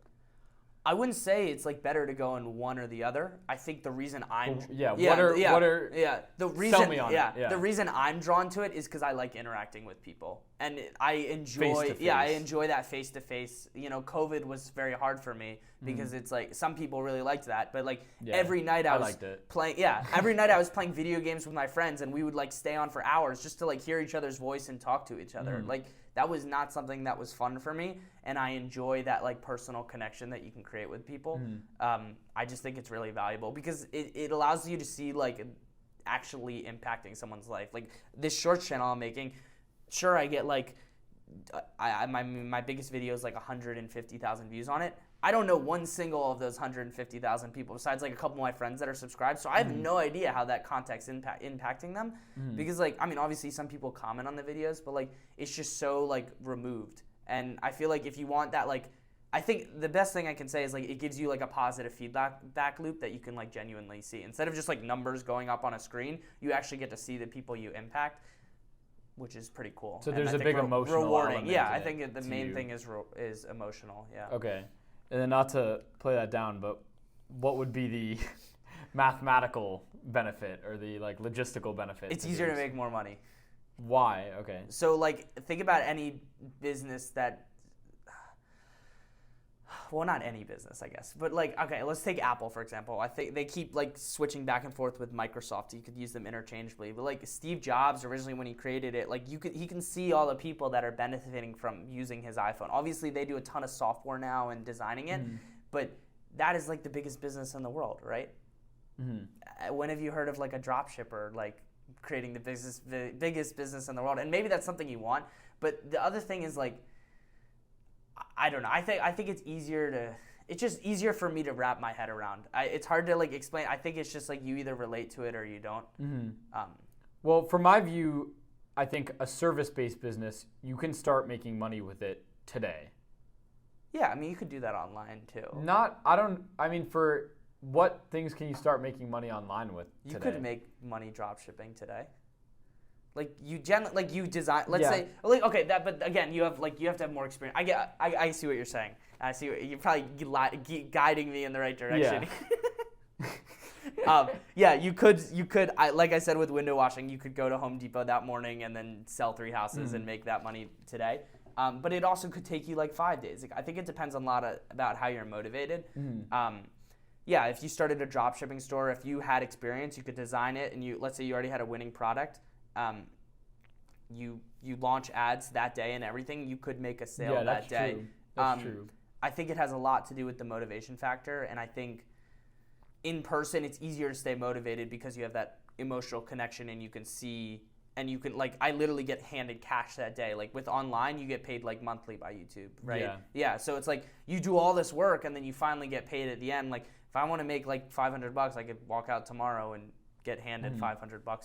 I wouldn't say it's like better to go in one or the other. I think the reason I'm the reason me on it, yeah. the reason I'm drawn to it is because I like interacting with people and I enjoy Face-to-face. I enjoy that face to face. You know, COVID was very hard for me because it's like some people really liked that, but like every night I was liked it. playing every night I was playing video games with my friends and we would like stay on for hours just to like hear each other's voice and talk to each other. Like that was not something that was fun for me, and I enjoy that like personal connection that you can create with people. I just think it's really valuable because it allows you to see like actually impacting someone's life. Like this shorts channel I'm making, sure I get like my biggest video is like 150,000 views on it. I don't know one single of those 150,000 people besides like a couple of my friends that are subscribed. So I have no idea how that content's impacting them because like, I mean, obviously some people comment on the videos, but like it's just so like removed. And I feel like if you want that, like, I think the best thing I can say is like it gives you like a positive feedback loop that you can like genuinely see. Instead of just like numbers going up on a screen, you actually get to see the people you impact, which is pretty cool. So And there's I a think big emotional rewarding. element Yeah, to I it, think the to main you. thing is emotional. Yeah. Okay. And then not to play that down, but what would be the mathematical benefit or the like logistical benefit? It's easier to make more money. Why? Okay. So like think about any business that well, not any business, I guess. But like, okay, let's take Apple, for example. I think they keep like switching back and forth with Microsoft. You could use them interchangeably. But like Steve Jobs, originally when he created it, like he can see all the people that are benefiting from using his iPhone. Obviously, they do a ton of software now and designing it, but that is like the biggest business in the world, right? When have you heard of like a drop shipper like creating the biggest business in the world? And maybe that's something you want. But the other thing is like, I don't know. I think it's easier to. It's just easier for me to wrap my head around. It's hard to like explain. I think it's just like you either relate to it or you don't. Well, from my view, I think a service-based business, you can start making money with it today. Yeah, I mean you could do that online too. For what things can you start making money online with You today? could make money drop shipping today. Like you design. Let's Yeah. say like okay that, but again you have to have more experience. I see what you're saying. I see what, you're probably guiding me in the right direction. Yeah. You could. Like I said with window washing, you could go to Home Depot that morning and then sell 3 houses and make that money today. But it also could take you like 5 days. Like, I think it depends a lot about how you're motivated. Yeah, if you started a drop shipping store, if you had experience, you could design it, and let's say you already had a winning product. You launch ads that day and everything, you could make a sale that day. True. That's true. I think it has a lot to do with the motivation factor, and I think in person it's easier to stay motivated because you have that emotional connection and you can see and you can like I literally get handed cash that day. Like with online you get paid like monthly by YouTube, right? Yeah, so it's like you do all this work and then you finally get paid at the end. Like if I want to make like $500, I could walk out tomorrow and get handed $500.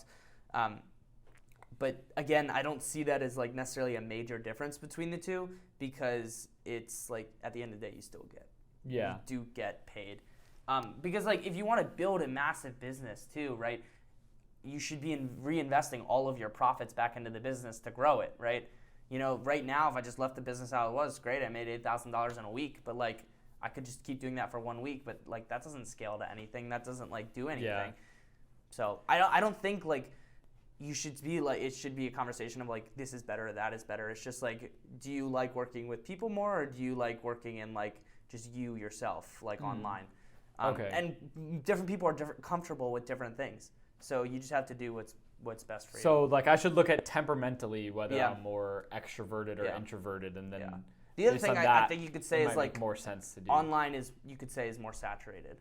But again, I don't see that as like necessarily a major difference between the two, because it's like at the end of the day, you still get. Yeah. You do get paid. Because like if you want to build a massive business too, right? You should be reinvesting all of your profits back into the business to grow it, right? You know, right now, if I just left the business how it was, great, I made $8,000 in a week, but like I could just keep doing that for 1 week, but like that doesn't scale to anything. That doesn't like do anything. Yeah. So I don't think like you should be like, it should be a conversation of like, this is better, that is better. It's just like, do you like working with people more, or do you like working in like just you yourself, like online? Okay. And different people are comfortable with different things. So you just have to do what's best for you. So like I should look at temperamentally whether Yeah. I'm more extroverted or Yeah. introverted, and then Yeah. The other based thing on I that, think you could say it is might like make more sense to do. online is, you could say, is more saturated.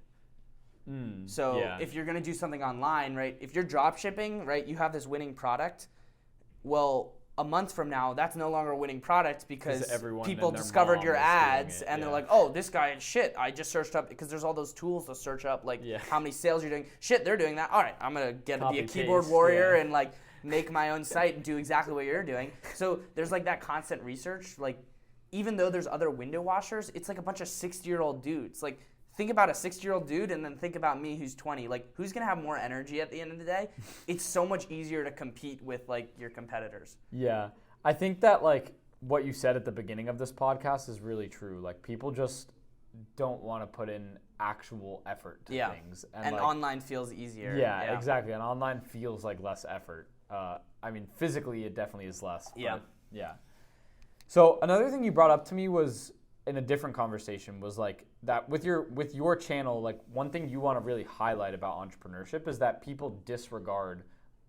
Mm, So yeah. if you're going to do something online, right, if you're drop shipping, right, you have this winning product, well, a month from now, that's no longer a winning product because 'Cause everyone people and their discovered mom your is doing ads it, and they're yeah. like, oh, this guy, shit, I just searched up, because there's all those tools to search up, like Yeah. how many sales you're doing. Shit, they're doing that. All right, I'm going to be Copy, a keyboard paste, warrior yeah. and like make my own site and do exactly what you're doing. So there's like that constant research. Like even though there's other window washers, it's like a bunch of 60-year-old dudes. Like think about a 60-year-old dude and then think about me who's 20. Like who's going to have more energy at the end of the day? It's so much easier to compete with like your competitors. Yeah. I think that like what you said at the beginning of this podcast is really true. Like people just don't want to put in actual effort to Yeah. things. And like, online feels easier. yeah, exactly. And online feels like less effort. I mean, physically it definitely is less. But Yeah. Yeah. So another thing you brought up to me was in a different conversation was like that with your channel, like one thing you want to really highlight about entrepreneurship is that people disregard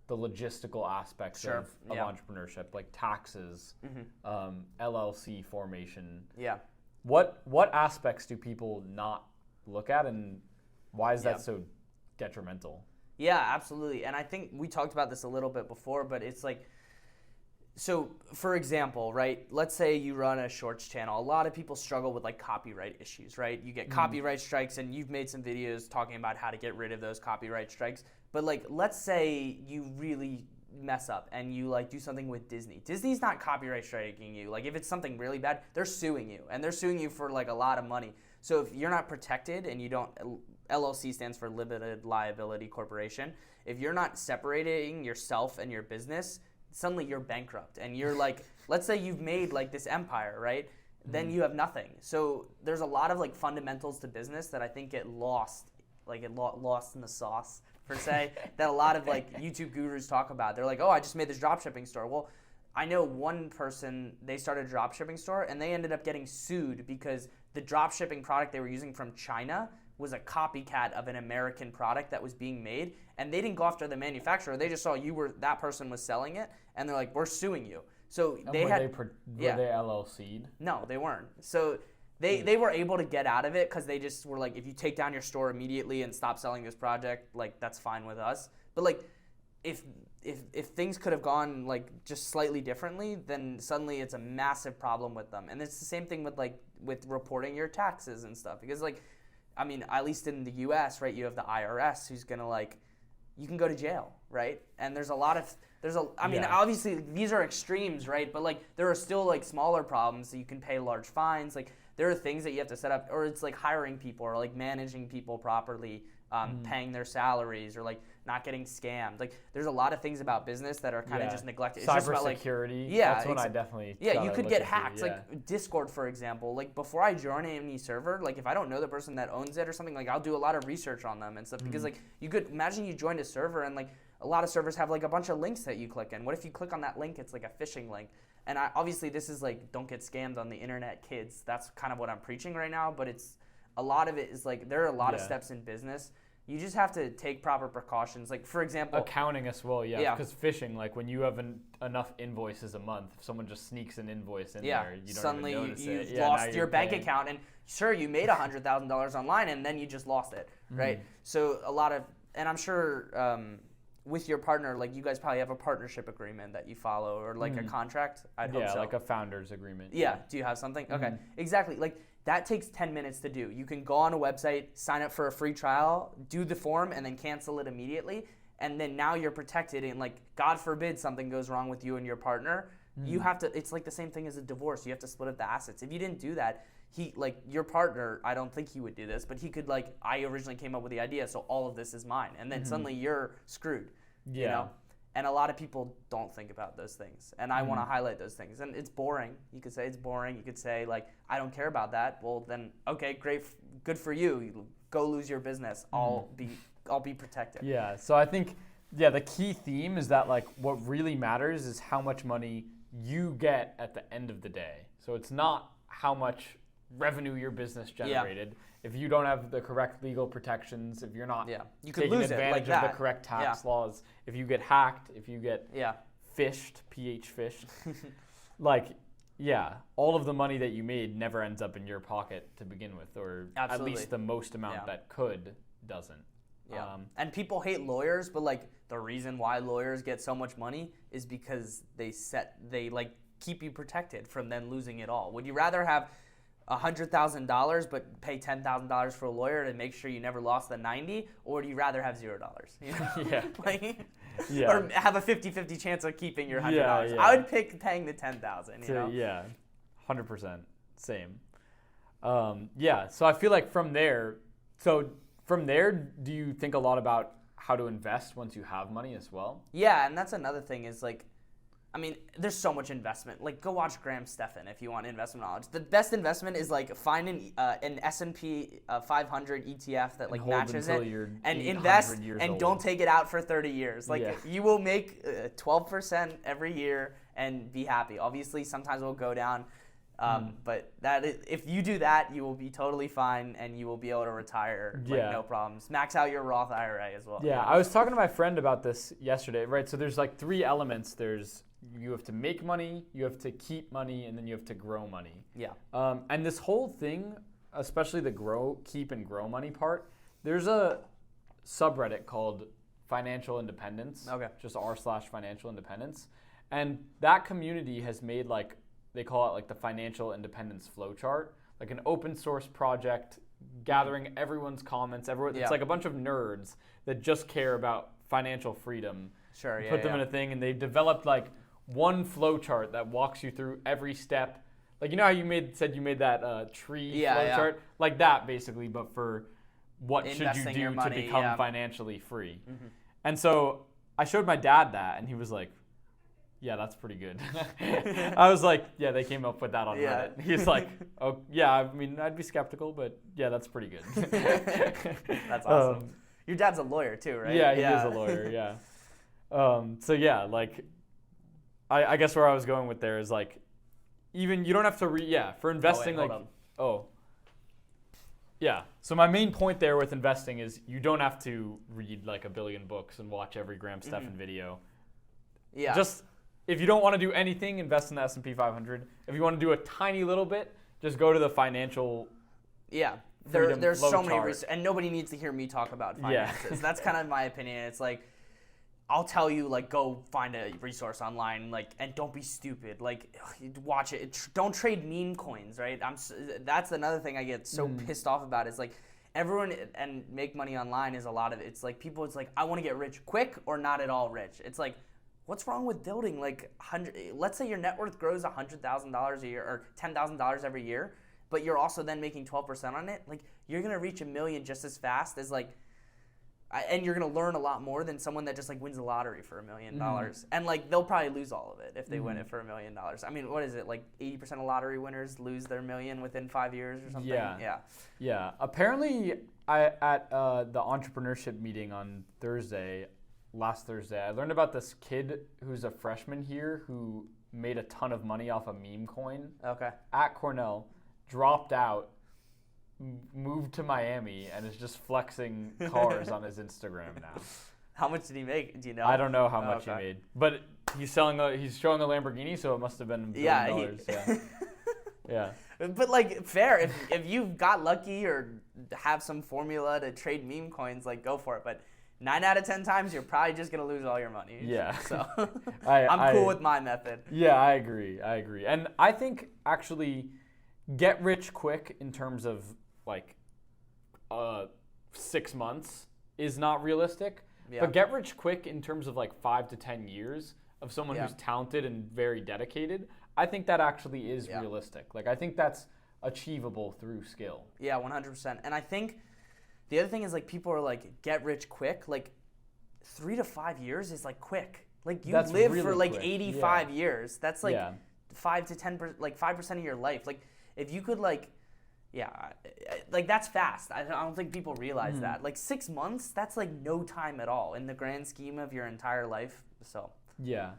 the logistical aspects Sure, of yeah. entrepreneurship, like taxes, LLC formation. Yeah. What aspects do people not look at, and why is Yeah. that so detrimental? Yeah, absolutely. And I think we talked about this a little bit before, but it's like, so for example, right, let's say you run a shorts channel. A lot of people struggle with like copyright issues, right? You get copyright strikes, and you've made some videos talking about how to get rid of those copyright strikes. But like, let's say you really mess up and you like do something with Disney. Disney's not copyright striking you. Like if it's something really bad, they're suing you, and they're suing you for like a lot of money. So if you're not protected and you don't, LLC stands for Limited Liability Corporation. If you're not separating yourself and your business, suddenly you're bankrupt, and you're like, let's say you've made like this empire, right? Then you have nothing. So there's a lot of like fundamentals to business that I think get lost, like lost in the sauce per se, that a lot of like YouTube gurus talk about. They're like, oh, I just made this dropshipping store. Well, I know one person, they started a dropshipping store and they ended up getting sued because the dropshipping product they were using from China was a copycat of an American product that was being made, and they didn't go after the manufacturer. They just saw that person was selling it, and they're like, we're suing you. So And they were had they LLC'd? no, they weren't. So they were able to get out of it because they just were like, if you take down your store immediately and stop selling this project, like that's fine with us. But like if things could have gone like just slightly differently, then suddenly it's a massive problem with them. And it's the same thing with reporting your taxes and stuff, because like, I mean, at least in the US, right, you have the IRS who's gonna like, you can go to jail, right? And I mean, Yeah. obviously these are extremes, right? But like there are still like smaller problems that you can pay large fines. Like there are things that you have to set up, or it's like hiring people or like managing people properly, paying their salaries, or like not getting scammed. Like there's a lot of things about business that are kind of just neglected. It's just about like, Cybersecurity. Yeah, That's when I definitely. yeah, gotta you could look get into, hacked. yeah. Like Discord, for example. Like before I join any server, like if I don't know the person that owns it or something, like I'll do a lot of research on them and stuff, because like you could imagine you joined a server and like a lot of servers have like a bunch of links that you click in. What if you click on that link, it's like a phishing link? And obviously this is like, don't get scammed on the internet, kids. That's kind of what I'm preaching right now, but it's a lot of it is like, there are a lot of steps in business. You just have to take proper precautions. Like for example, Accounting as well, Yeah. because phishing, like when you have enough invoices a month, if someone just sneaks an invoice in yeah, there, you don't suddenly even notice you've it. Yeah, now lost your you're bank paying. account, and sure, you made $100,000 online, and then you just lost it, right? So a lot of, and I'm sure with your partner, like you guys probably have a partnership agreement that you follow, or like a contract. I'd hope Yeah, so. like a founder's agreement. Yeah. Do you have something? Okay. Exactly. Like that takes 10 minutes to do. You can go on a website, sign up for a free trial, do the form, and then cancel it immediately. and then now you're protected, and like God forbid something goes wrong with you and your partner, you have to. It's like the same thing as a divorce. You have to split up the assets. If you didn't do that, your partner, I don't think he would do this, but he could I originally came up with the idea, so all of this is mine, and then suddenly you're screwed. Yeah. You know? And a lot of people don't think about those things, and I want to highlight those things. And it's boring. You could say it's boring. You could say I don't care about that. Well, then okay, great, good for you. Go lose your business. I'll be protected. Yeah. So I think the key theme is that what really matters is how much money you get at the end of the day. So it's not how much revenue your business generated. If you don't have the correct legal protections, if you're not you could taking lose advantage it like of that. the correct tax laws, if you get hacked, if you get fished, fished, all of the money that you made never ends up in your pocket to begin with, or Absolutely. at least the most amount that doesn't. Yeah. And people hate lawyers, but the reason why lawyers get so much money is because they keep you protected from then losing it all. Would you rather have $100,000 but pay $10,000 for a lawyer to make sure you never lost the 90, or do you rather have $0? You know? Or have a 50-50 chance of keeping your $100. Yeah. I would pick paying the $10,000. You know? Yeah, 100%, same. So I feel like from there, do you think a lot about how to invest once you have money as well? Yeah, and that's another thing is there's so much investment. Go watch Graham Stephan if you want investment knowledge. The best investment is find an S&P 500 ETF that matches it and invest and don't take it out for 30 years. You will make 12% every year and be happy. Obviously, sometimes it will go down, but if you do that, you will be totally fine and you will be able to retire no problems. Max out your Roth IRA as well. Yeah, I was talking to my friend about this yesterday. Right, so there's 3 elements. You have to make money, you have to keep money, and then you have to grow money. Yeah. And this whole thing, especially the keep and grow money part, there's a subreddit called Financial Independence. Okay. Just r/financial independence. And that community has made they call it the financial independence flowchart, an open source project gathering everyone's comments. It's a bunch of nerds that just care about financial freedom. Sure, yeah. Put them in a thing, and they've developed one flowchart that walks you through every step. You know how you made that tree flowchart? Like that, basically, but for what Investing should you your do money, to become financially free. Mm-hmm. And so I showed my dad that, and he was like, yeah, that's pretty good. I was like, yeah, they came up with that on Reddit. He's like, oh, yeah, I'd be skeptical, but yeah, that's pretty good. That's awesome. Your dad's a lawyer too, right? Yeah, he is a lawyer, yeah. I guess where I was going with there is even you don't have to for investing So my main point there with investing is you don't have to read 1 billion books and watch every Graham Stephan video. Yeah. Just if you don't want to do anything, invest in the S&P 500. If you want to do a tiny little bit, just go to the financial. Yeah. There's so many reasons, and nobody needs to hear me talk about finances. Yeah. That's kind of my opinion. It's I'll tell you, go find a resource online, and don't be stupid. Watch it. Don't trade meme coins, right? That's another thing I get so pissed off about is, everyone and make money online is a lot of it. It's people, it's I want to get rich quick or not at all rich. It's what's wrong with building, let's say your net worth grows $100,000 a year or $10,000 every year, but you're also then making 12% on it. You're going to reach $1 million just as fast as, and you're going to learn a lot more than someone that just wins the lottery for $1 million. And they'll probably lose all of it if they win it for $1 million. What is it? 80% of lottery winners lose their $1 million within 5 years or something? Yeah. Apparently, at the entrepreneurship meeting on last Thursday, I learned about this kid who's a freshman here who made a ton of money off a meme coin. Okay. At Cornell, dropped out, moved to Miami, and is just flexing cars on his Instagram now. How much did he make? Do you know? I don't know how much he made, but he's showing a Lamborghini, so it must have been $1 billion. Yeah. But fair, if you've got lucky or have some formula to trade meme coins, go for it. But 9 out of 10 times, you're probably just gonna lose all your money. Yeah. So I'm cool with my method. Yeah, I agree, and I think actually get rich quick in terms of 6 months is not realistic. Yeah. But get rich quick in terms of like 5 to 10 years of someone Yeah. who's talented and very dedicated, I think that actually is Yeah. realistic. Like I think that's achievable through skill. Yeah, 100%. And I think the other thing is like people are like get rich quick. Like 3 to 5 years is like quick. Like you That's live really for like quick. 85 years. That's like Yeah. 5 to 10%, like 5% of your life. Like if you could like, yeah, like that's fast. I don't think people realize that. Like 6 months, that's like no time at all in the grand scheme of your entire life. So Yeah.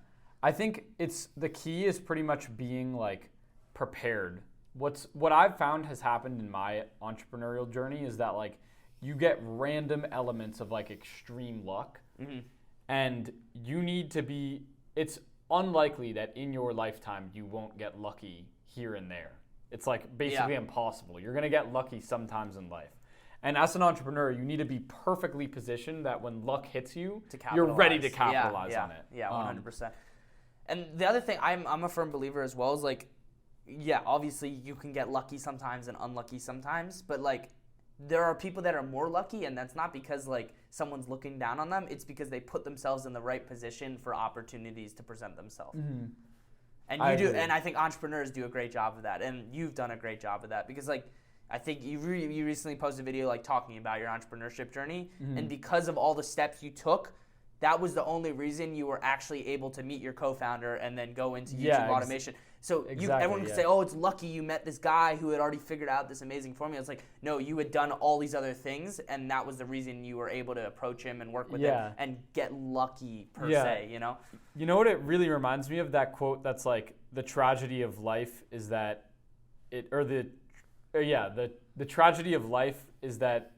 I think it's the key is pretty much being like prepared. What I've found has happened in my entrepreneurial journey is that like you get random elements of like extreme luck, and you need to be. It's unlikely that in your lifetime you won't get lucky here and there. It's like basically impossible. You're gonna get lucky sometimes in life. And as an entrepreneur, you need to be perfectly positioned that when luck hits you, you're ready to capitalize on it. Yeah, 100%. And the other thing, I'm a firm believer as well is like, yeah, obviously you can get lucky sometimes and unlucky sometimes, but like there are people that are more lucky, and that's not because like someone's looking down on them. It's because they put themselves in the right position for opportunities to present themselves. And you do, and I think entrepreneurs do a great job of that, and you've done a great job of that because like I think you recently posted a video like talking about your entrepreneurship journey, and because of all the steps you took, that was the only reason you were actually able to meet your co-founder and then go into YouTube automation. So everyone can say, oh, it's lucky you met this guy who had already figured out this amazing formula. It's like, no, you had done all these other things, and that was the reason you were able to approach him and work with him and get lucky per se, you know? You know what it really reminds me of? That quote that's like, the tragedy of life is that the tragedy of life is that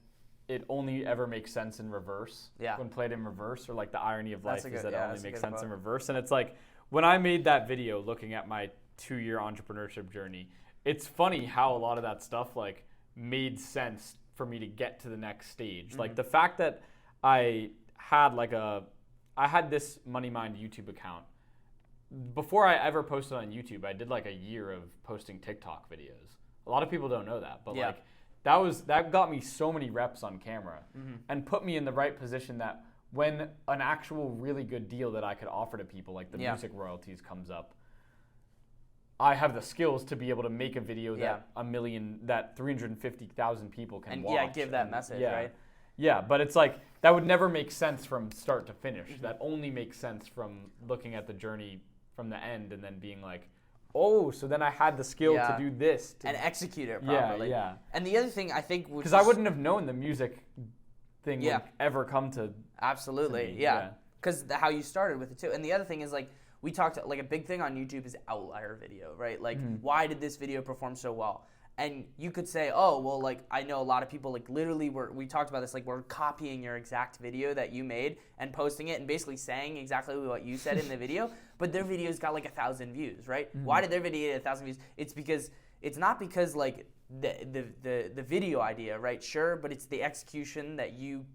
it only ever makes sense in reverse when played in reverse, or like the irony of life is that it only makes sense in reverse. And it's like, when I made that video looking at my 2-year entrepreneurship journey, it's funny how a lot of that stuff like made sense for me to get to the next stage. Like the fact that I had this Money Mind YouTube account. Before I ever posted on YouTube, I did like a year of posting TikTok videos. A lot of people don't know that, but like that got me so many reps on camera and put me in the right position that when an actual really good deal that I could offer to people, like the music royalties, comes up, I have the skills to be able to make a video that 350,000 people can watch. And give that message, right? Yeah, but it's like, that would never make sense from start to finish. That only makes sense from looking at the journey from the end and then being like, oh, so then I had the skill to do this. And execute it properly. Yeah. And the other thing I think... Because I wouldn't have known the music thing would ever come to... Absolutely, to me. yeah. Because how you started with it too. And the other thing is like, we talked, like a big thing on YouTube is outlier video, right? Like, why did this video perform so well? And you could say, oh, well, like, I know a lot of people, like, literally, we talked about this, like, we're copying your exact video that you made and posting it and basically saying exactly what you said in the video, but their videos got, like, 1,000 views, right? Why did their video get 1,000 views? It's not because, like, the video idea, right? Sure, but it's the execution that you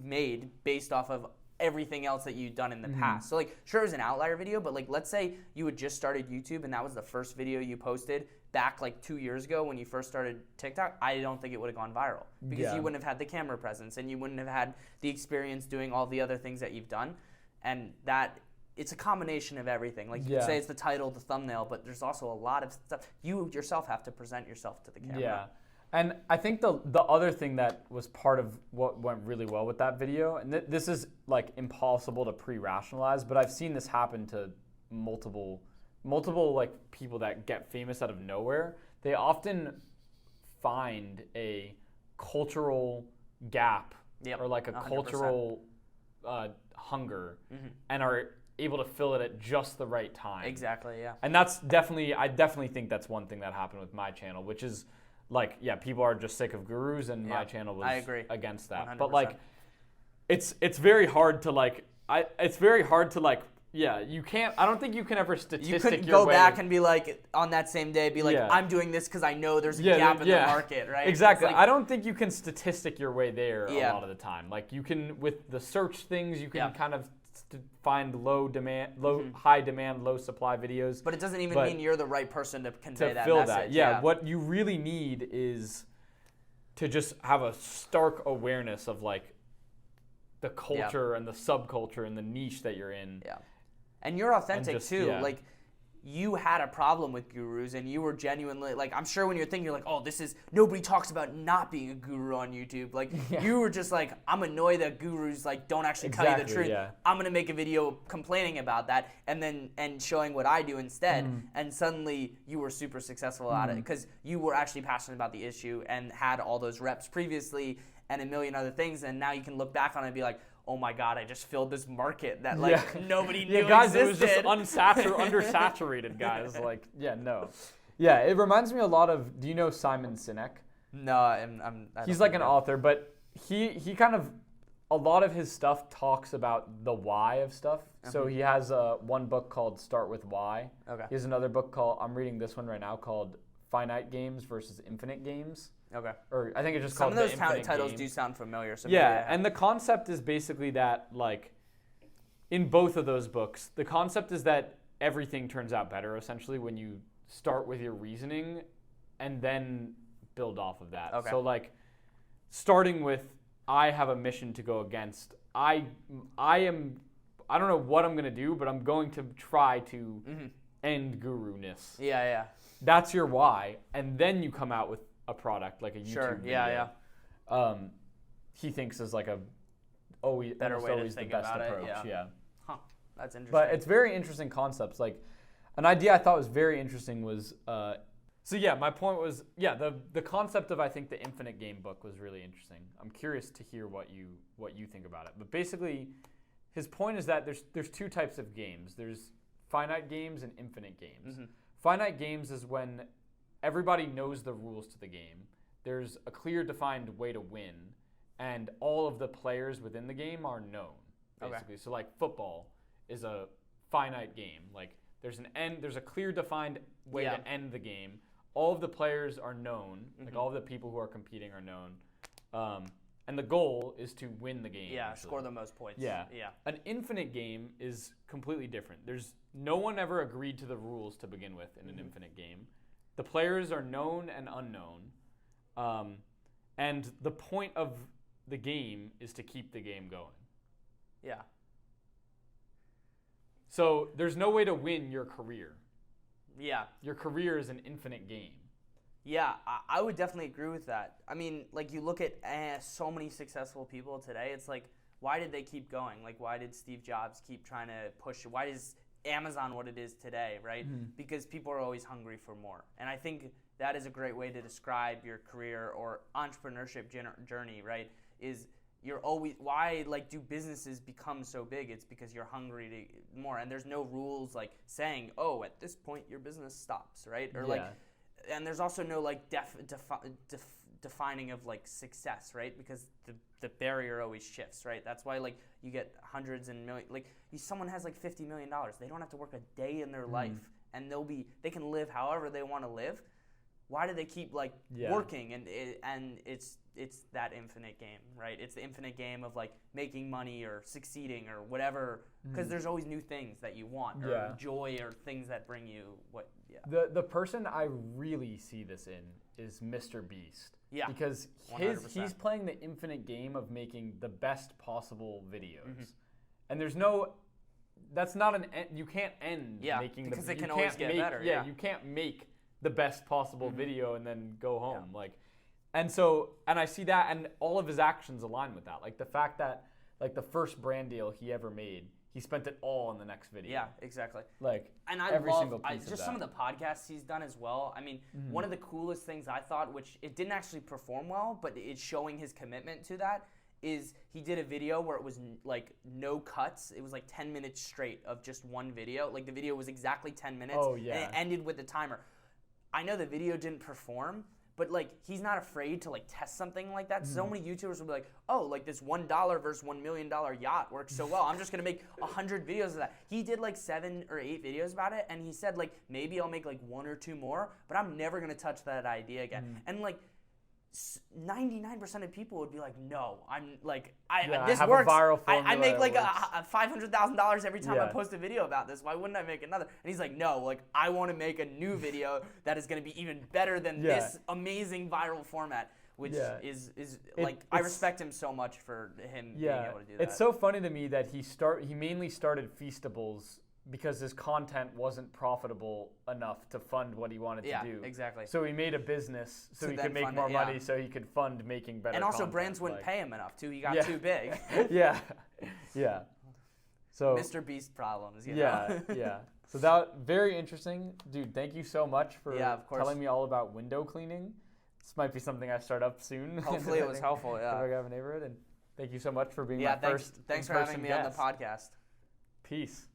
made based off of everything else that you've done in the past. So, like, sure, it's an outlier video, but, like, let's say you had just started YouTube and that was the first video you posted back like 2 years ago when you first started TikTok. I don't think it would have gone viral because you wouldn't have had the camera presence and you wouldn't have had the experience doing all the other things that you've done. And that it's a combination of everything. Like you could say it's the title, the thumbnail, but there's also a lot of stuff. You yourself have to present yourself to the camera. Yeah. And I think the other thing that was part of what went really well with that video, and this is like impossible to pre-rationalize, but I've seen this happen to multiple like people that get famous out of nowhere. They often find a cultural gap or like a 100%. Cultural hunger and are able to fill it at just the right time. Exactly, yeah. And I definitely think that's one thing that happened with my channel, which is like, people are just sick of gurus, and my channel was against that. 100%. But like, it's very hard to like, you can't. I don't think you can ever statistic. You couldn't your go way. back and be like on that same day, I'm doing this because I know there's a gap in the market, right? Exactly. Like, I don't think you can statistic your way there a lot of the time. Like you can with the search things, you can kind of find high demand, low supply videos. But it doesn't even mean you're the right person to convey that fill message. That. Yeah. What you really need is to just have a stark awareness of like, the culture and the subculture and the niche that you're in. Yeah. And you're authentic just- too. yeah. Like, you had a problem with gurus, and you were genuinely, like, I'm sure when you're thinking, you're like, oh, nobody talks about not being a guru on YouTube. Like, you were just like, I'm annoyed that gurus, like, don't actually tell you the Exactly, truth. yeah. I'm going to make a video complaining about that and showing what I do instead. And suddenly you were super successful at it because you were actually passionate about the issue and had all those reps previously and a million other things. And now you can look back on it and be like, oh my God, I just filled this market that like nobody knew guys, existed. it was just undersaturated, guys. Like, no. Yeah, it reminds me a lot of. Do you know Simon Sinek? No, I He's don't like think an so. author, but he kind of, a lot of his stuff talks about the why of stuff. So he has one book called Start With Why. Okay. He has another book called, I'm reading this one right now, called Finite Games versus Infinite Games. Okay. Or I think it's just Some called of those The Infinite titles Game. do sound familiar. So Yeah, maybe I and the concept is basically that, like, in both of those books, the concept is that everything turns out better, essentially, when you start with your reasoning and then build off of that. Okay. So, like, starting with, I have a mission to go against, I don't know what I'm going to do, but I'm going to try to end guru-ness. Yeah. That's your why, and then you come out with a product, like a YouTube Sure, video. yeah. He thinks is like a always Better almost way to always the think best about it, approach. yeah. Huh. That's interesting. But it's very interesting concepts. Like, an idea I thought was very interesting was so yeah, my point was the concept of, I think, the Infinite Game book was really interesting. I'm curious to hear what you think about it. But basically, his point is that there's two types of games. There's finite games and infinite games. Finite games is when everybody knows the rules to the game. There's a clear defined way to win, and all of the players within the game are known, basically. So like football is a finite game. Like there's a clear defined way to end the game. All of the players are known, like all of the people who are competing are known. And the goal is to win the game. Yeah, usually. score the most points. Yeah. Yeah. An infinite game is completely different. There's no one ever agreed to the rules to begin with in an infinite game. The players are known and unknown. And the point of the game is to keep the game going. Yeah. So there's no way to win your career. Yeah. Your career is an infinite game. Yeah, I would definitely agree with that. I mean, like, you look at so many successful people today, it's like, why did they keep going? Like, why did Steve Jobs keep trying to push? Why is Amazon what it is today, right? Because people are always hungry for more. And I think that is a great way to describe your career or entrepreneurship journey, right? Is you're always, why, like, do businesses become so big? It's because you're hungry to more. And there's no rules, like, saying, oh, at this point your business stops, right? Or, like, and there's also no, like, defining of, like, success, right? Because the barrier always shifts, right? That's why, like, you get hundreds and millions. Like, someone has like $50 million. They don't have to work a day in their life, and they can live however they want to live. Why do they keep, like, working? And it's that infinite game, right? It's the infinite game of, like, making money or succeeding or whatever, because there's always new things that you want or joy or things that bring you what. Yeah. The person I really see this in is Mr. Beast. Yeah. Because 100%. he's playing the infinite game of making the best possible videos. And there's no, that's not an end, you can't end making because the, it can you always can't get make, better. Yeah, you can't make the best possible video and then go home. Like, and I see that, and all of his actions align with that. Like the fact that, like, the first brand deal he ever made, he spent it all in the next video. Yeah, exactly. Like, and I every love single piece of just that. some of the podcasts he's done as well. I mean, one of the coolest things I thought, which it didn't actually perform well, but it's showing his commitment to that, is he did a video where it was like no cuts. It was like 10 minutes straight of just one video. Like the video was exactly 10 minutes. Oh, yeah. And it ended with the timer. I know the video didn't perform, but like he's not afraid to like test something like that. So many YouTubers will be like, oh, like this $1 versus $1 million yacht works so well. I'm just gonna make 100 videos of that. He did like 7 or 8 videos about it, and he said like maybe I'll make like 1 or 2 more, but I'm never gonna touch that idea again. And like 99% of people would be like, no, I'm like, this have a works. viral I make formula like that a $500,000 every time I Yeah. post a video about this. Why wouldn't I make another? And he's like, no, like I want to make a new video that is going to be even better than this amazing viral format. which Yeah. is like I respect him so much for him being able to do that. It's so funny to me that he mainly started Feastables because his content wasn't profitable enough to fund what he wanted to do. Exactly. So he made a business so To he then could make fund more it, yeah. money so he could fund making better And also, content. brands wouldn't like- pay him enough too. He got Yeah. too big. Yeah. Yeah. So Mr. Beast problems. You yeah, know? yeah. So that very interesting, dude. Thank you so much for Yeah, of course. telling me all about window cleaning. This might be something I start up soon. Hopefully it was helpful. If I Yeah. have a neighborhood, and thank you so much for being Yeah. my first Thanks for having in-person me on the guest. podcast. Peace.